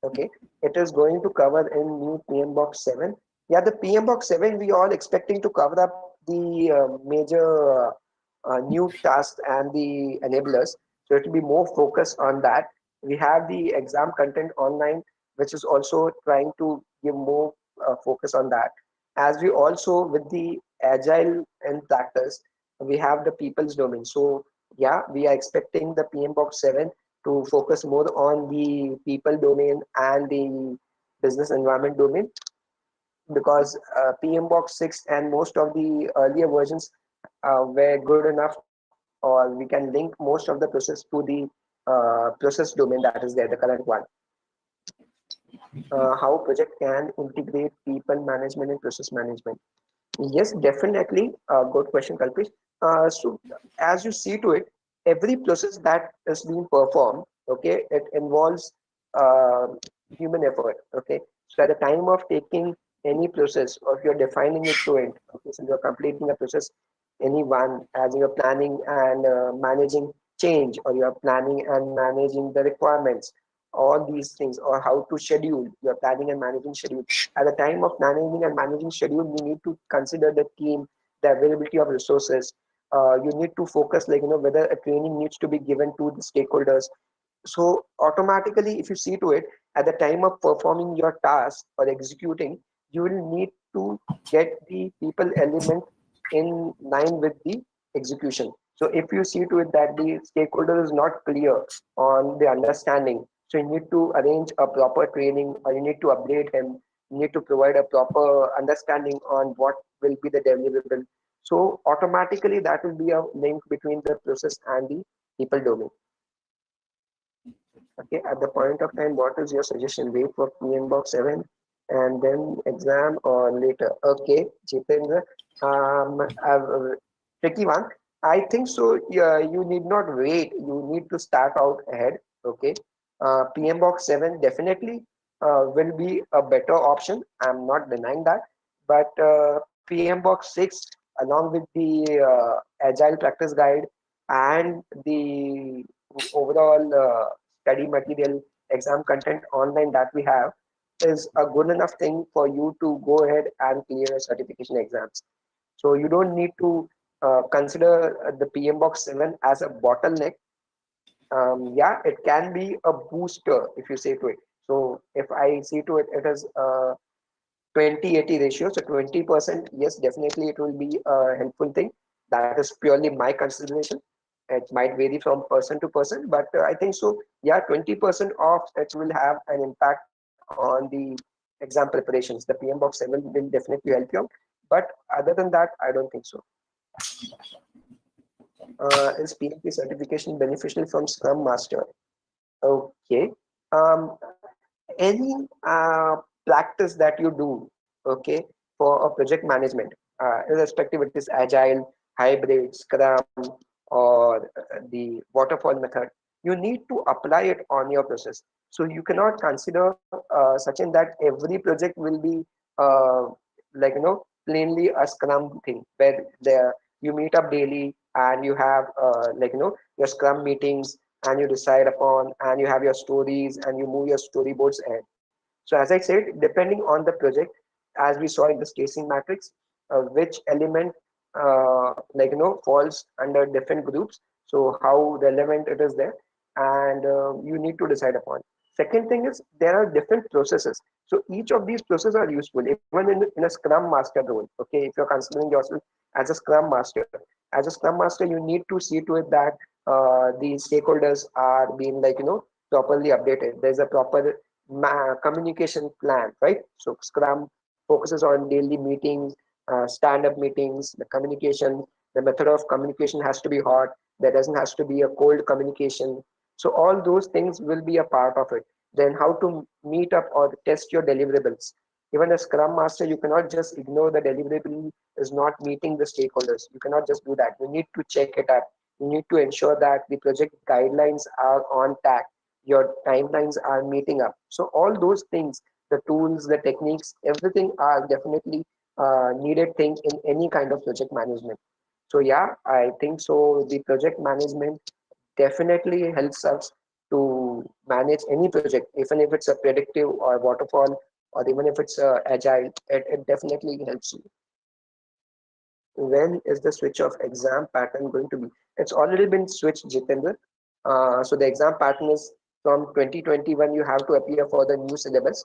Okay. it is going to cover in new PM Box 7. Yeah, the PM Box 7, we all expecting to cover up the major new tasks and the enablers. So it will be more focused on that. We have the exam content online, which is also trying to give more focus on that. As we also with the agile and practice, we have the people's domain. So yeah, we are expecting the PM Box 7 to focus more on the people domain and the business environment domain, because PM Box 6 and most of the earlier versions were good enough, or we can link most of the process to the process domain that is there, the current one. How project can integrate people management and process management. Yes, definitely. Good question, Kalpesh. So, as you see to it, every process that is being performed, okay, it involves uh, human effort. Okay, so at the time of taking any process, or if you're defining it to it, okay, so you're completing a process, any one, as you're planning and managing change, or you're planning and managing the requirements, all these things, or how to schedule, you're planning and managing schedule. At the time of planning and managing schedule, you need to consider the team, the availability of resources. You need to focus, like, whether a training needs to be given to the stakeholders. So automatically, if you see to it, at the time of performing your task or executing, you will need to get the people element in line with the execution. So if you see to it that the stakeholder is not clear on the understanding, so you need to arrange a proper training, or you need to upgrade him. You need to provide a proper understanding on what will be the deliverable. So automatically that will be a link between the process and the people domain. Okay, at the point of time, what is your suggestion? Wait for PM Box 7 and then exam, or later? Okay, Jitendra, tricky one. I think so. Yeah, you need not wait. You need to start out ahead. Okay, PM Box 7 definitely will be a better option. I'm not denying that, but PM Box 6, along with the Agile Practice Guide and the overall study material, exam content online that we have, is a good enough thing for you to go ahead and clear certification exams. So you don't need to consider the PM Box 7 as a bottleneck. Yeah, it can be a booster if you say to it. So if I see to it, it is a 20-80 ratio. So 20%, yes, definitely it will be a helpful thing. That is purely my consideration. It might vary from person to person, but I think so. Yeah, 20% of it will have an impact on the exam preparations. The PM Box 7 will definitely help you out. But other than that, I don't think so. Is PMP certification beneficial from Scrum Master? Okay. Um, any practice that you do, okay, for a project management, irrespective it is agile, hybrid, scrum, or the waterfall method, you need to apply it on your process. So you cannot consider such in that every project will be uh, like, plainly a scrum thing where there you meet up daily and you have like, your scrum meetings, and you decide upon, and you have your stories, and you move your storyboards ahead. So as I said, depending on the project, as we saw in the staging matrix, which element like, falls under different groups. So how relevant it is there, and you need to decide upon. Second thing is there are different processes. So each of these processes are useful, even in a Scrum Master role. Okay, if you're considering yourself as a Scrum Master, you need to see to it that the stakeholders are being, like, properly updated. There's a proper communication plan, right? So Scrum focuses on daily meetings, stand-up meetings, the communication. The method of communication has to be hot. There doesn't has to be a cold communication. So all those things will be a part of it. Then how to meet up or test your deliverables. Even as Scrum Master, you cannot just ignore the deliverable is not meeting the stakeholders. You cannot just do that. You need to check it up. You need to ensure that the project guidelines are on track, your timelines are meeting up. So all those things, the tools, the techniques, everything are definitely needed thing in any kind of project management. So yeah, I think so the project management definitely helps us to manage any project, even if it's a predictive or waterfall, or even if it's agile, it definitely helps you. When is the switch of exam pattern going to be? It's already been switched, Jitendra. So the exam pattern is from 2021, you have to appear for the new syllabus.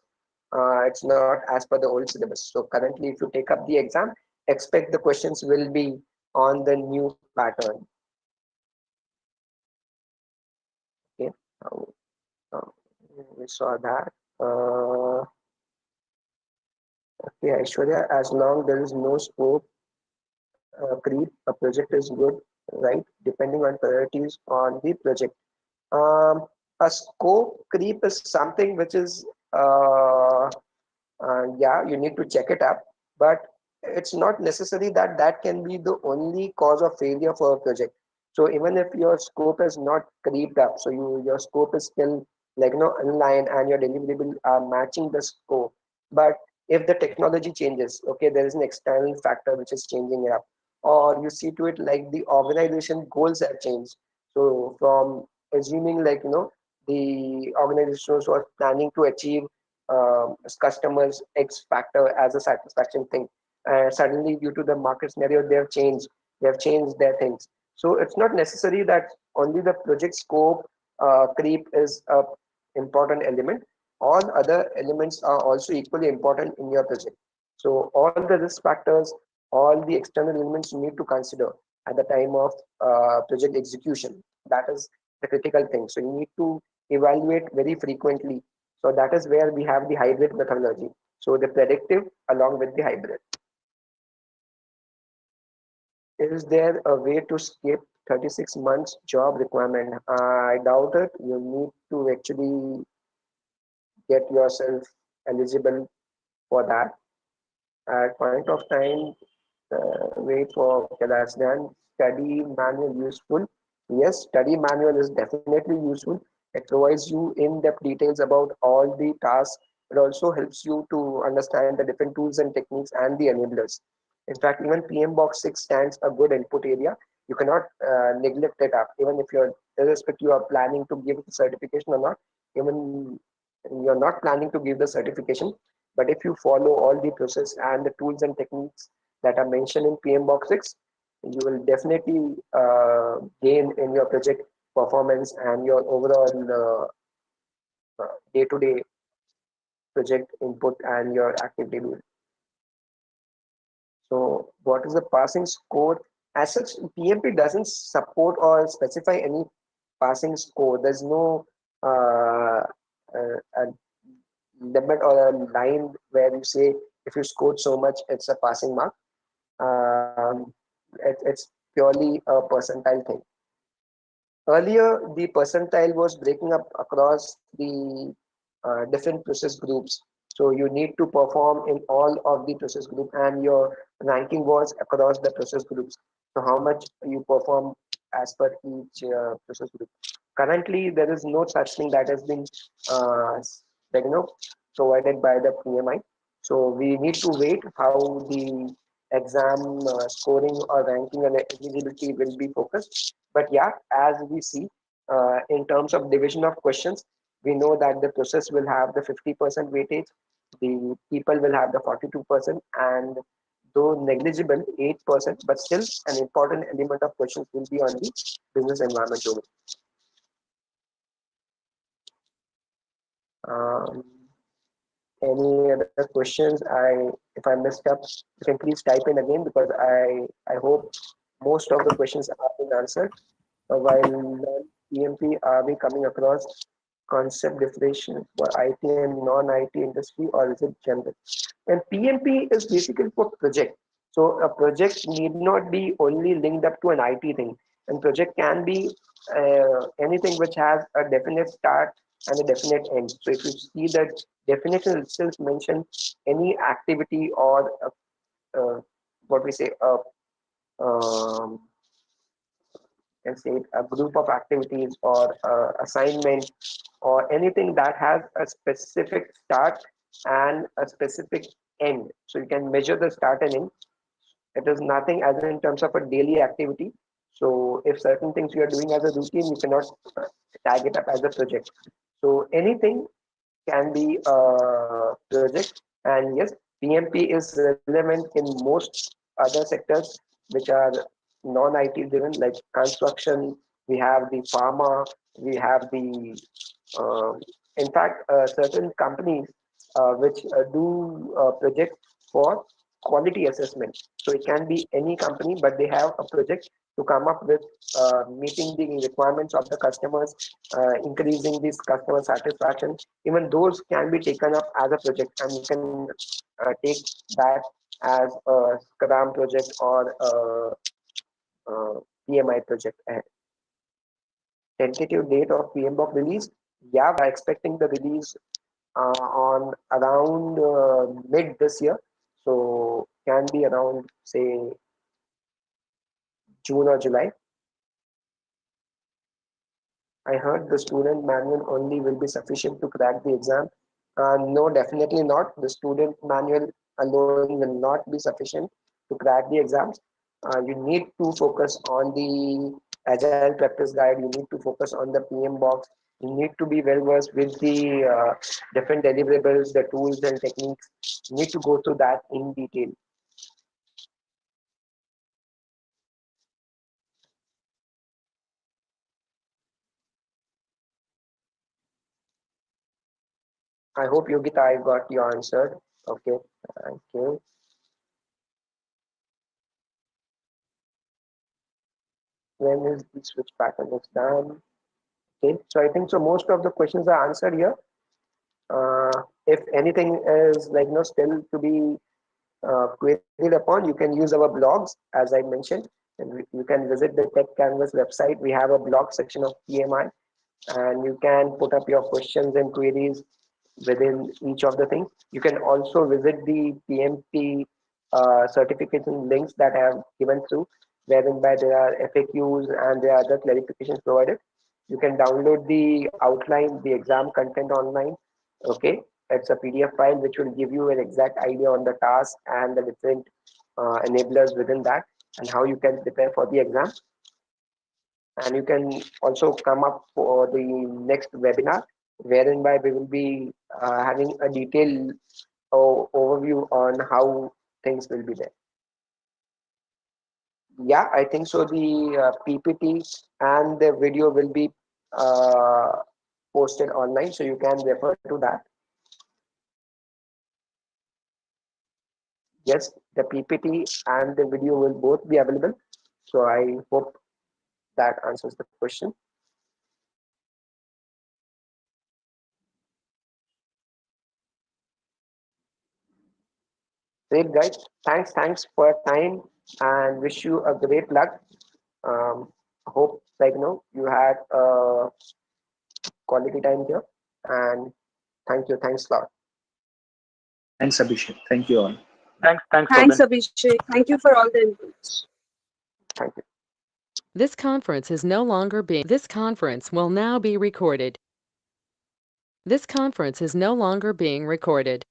It's not as per the old syllabus. So currently, if you take up the exam, expect the questions will be on the new pattern. Okay, uh, we saw that. Okay, Aishwarya, as long there is no scope creep, a project is good, right? Depending on priorities on the project. Um, a scope creep is something which is yeah, you need to check it up, but it's not necessary that that can be the only cause of failure for a project. So even if your scope is not creeped up, so your scope is still like online and your deliverable are matching the scope, but if the technology changes, okay, there is an external factor which is changing it up, or you see to it like the organization goals have changed. So from assuming like the organization was planning to achieve customers X factor as a satisfaction thing. Suddenly, due to the market scenario, they have changed their things. So it's not necessary that only the project scope creep is a important element. All other elements are also equally important in your project. So all the risk factors, all the external elements you need to consider at the time of project execution. That is the critical thing. So you need to evaluate very frequently. So that is where we have the hybrid methodology. So the predictive along with the hybrid. Is there a way to skip 36 months job requirement? I doubt it. You need to actually get yourself eligible for that. At point of time, wait for, okay, that's done. Study manual useful. Yes, study manual is definitely useful. It provides you in-depth details about all the tasks. It also helps you to understand the different tools and techniques and the enablers. In fact, even PM Box 6 stands a good input area. You cannot neglect it up. Even if you're, irrespective you are planning to give the certification or not, even you're not planning to give the certification, but if you follow all the process and the tools and techniques that are mentioned in PM Box 6, you will definitely gain in your project performance and your overall day-to-day project input and your activity load. So what is the passing score? As such, PMP doesn't support or specify any passing score. There's no a limit or a line where you say if you scored so much, it's a passing mark. It's purely a percentile thing. Earlier, the percentile was breaking up across the different process groups. So you need to perform in all of the process group, and your ranking was across the process groups. So how much you perform as per each process group. Currently, there is no such thing that has been uh, like, provided by the PMI. So we need to wait how the exam scoring or ranking and eligibility will be focused. But yeah, as we see in terms of division of questions, we know that the process will have the 50% weightage, the people will have the 42%, and though negligible 8%, but still an important element of questions will be on the business environment domain. Um, any other questions? If I messed up, you can please type in again, because I hope most of the questions have been answered. While PMP, are we coming across concept differentiation for IT and non-IT industry, or is it general? And PMP is basically for project. So a project need not be only linked up to an IT thing. And project can be anything which has a definite start and a definite end. So if you see that definition itself mention any activity or what we say can say a group of activities or assignment or anything that has a specific start and a specific end. So you can measure the start and end. It is nothing as in terms of a daily activity. So if certain things you are doing as a routine, you cannot tag it up as a project. So anything can be a project. And yes, PMP is relevant in most other sectors which are non-IT driven, like construction. We have the pharma. We have the uh, in fact, certain companies which do projects for quality assessment. So it can be any company, but they have a project to come up with meeting the requirements of the customers, increasing this customer satisfaction. Even those can be taken up as a project, and you can take that as a Scrum project or PMI project. Tentative date of PMBOK release. Yeah, we are expecting the release on around mid this year. So can be around say June or July. I heard the student manual only will be sufficient to crack the exam. No, definitely not. The student manual alone will not be sufficient to crack the exams. You need to focus on the Agile practice guide. You need to focus on the PM box. You need to be well versed with the different deliverables, the tools and techniques. You need to go through that in detail. I hope Yogita, I got you answered. Okay, thank you. When is the switch pattern is done? Okay, so I think so most of the questions are answered here. If anything is like still to be queried upon, you can use our blogs as I mentioned, and you can visit the Tech Canvas website. We have a blog section of PMI, and you can put up your questions and queries within each of the things. You can also visit the PMP certification links that I have given through, wherein by there are FAQs and there are other clarifications provided. You can download the outline, the exam content online. Okay, it's a PDF file which will give you an exact idea on the task and the different enablers within that and how you can prepare for the exam. And you can also come up for the next webinar wherein by we will be having a detailed overview on how things will be there. Yeah, I think so. The PPT and the video will be uh, posted online, so you can refer to that. Yes, the PPT and the video will both be available. So I hope that answers the question. Great, guys. Thanks for your time and wish you a great luck. Hope you had quality time here, and thanks a lot. Thanks, Abhishek. Thank you all. Thanks, Thanks, Robin. Abhishek. Thank you for all the inputs. Thank you. This conference is no longer being. This conference will now be recorded. This conference is no longer being recorded.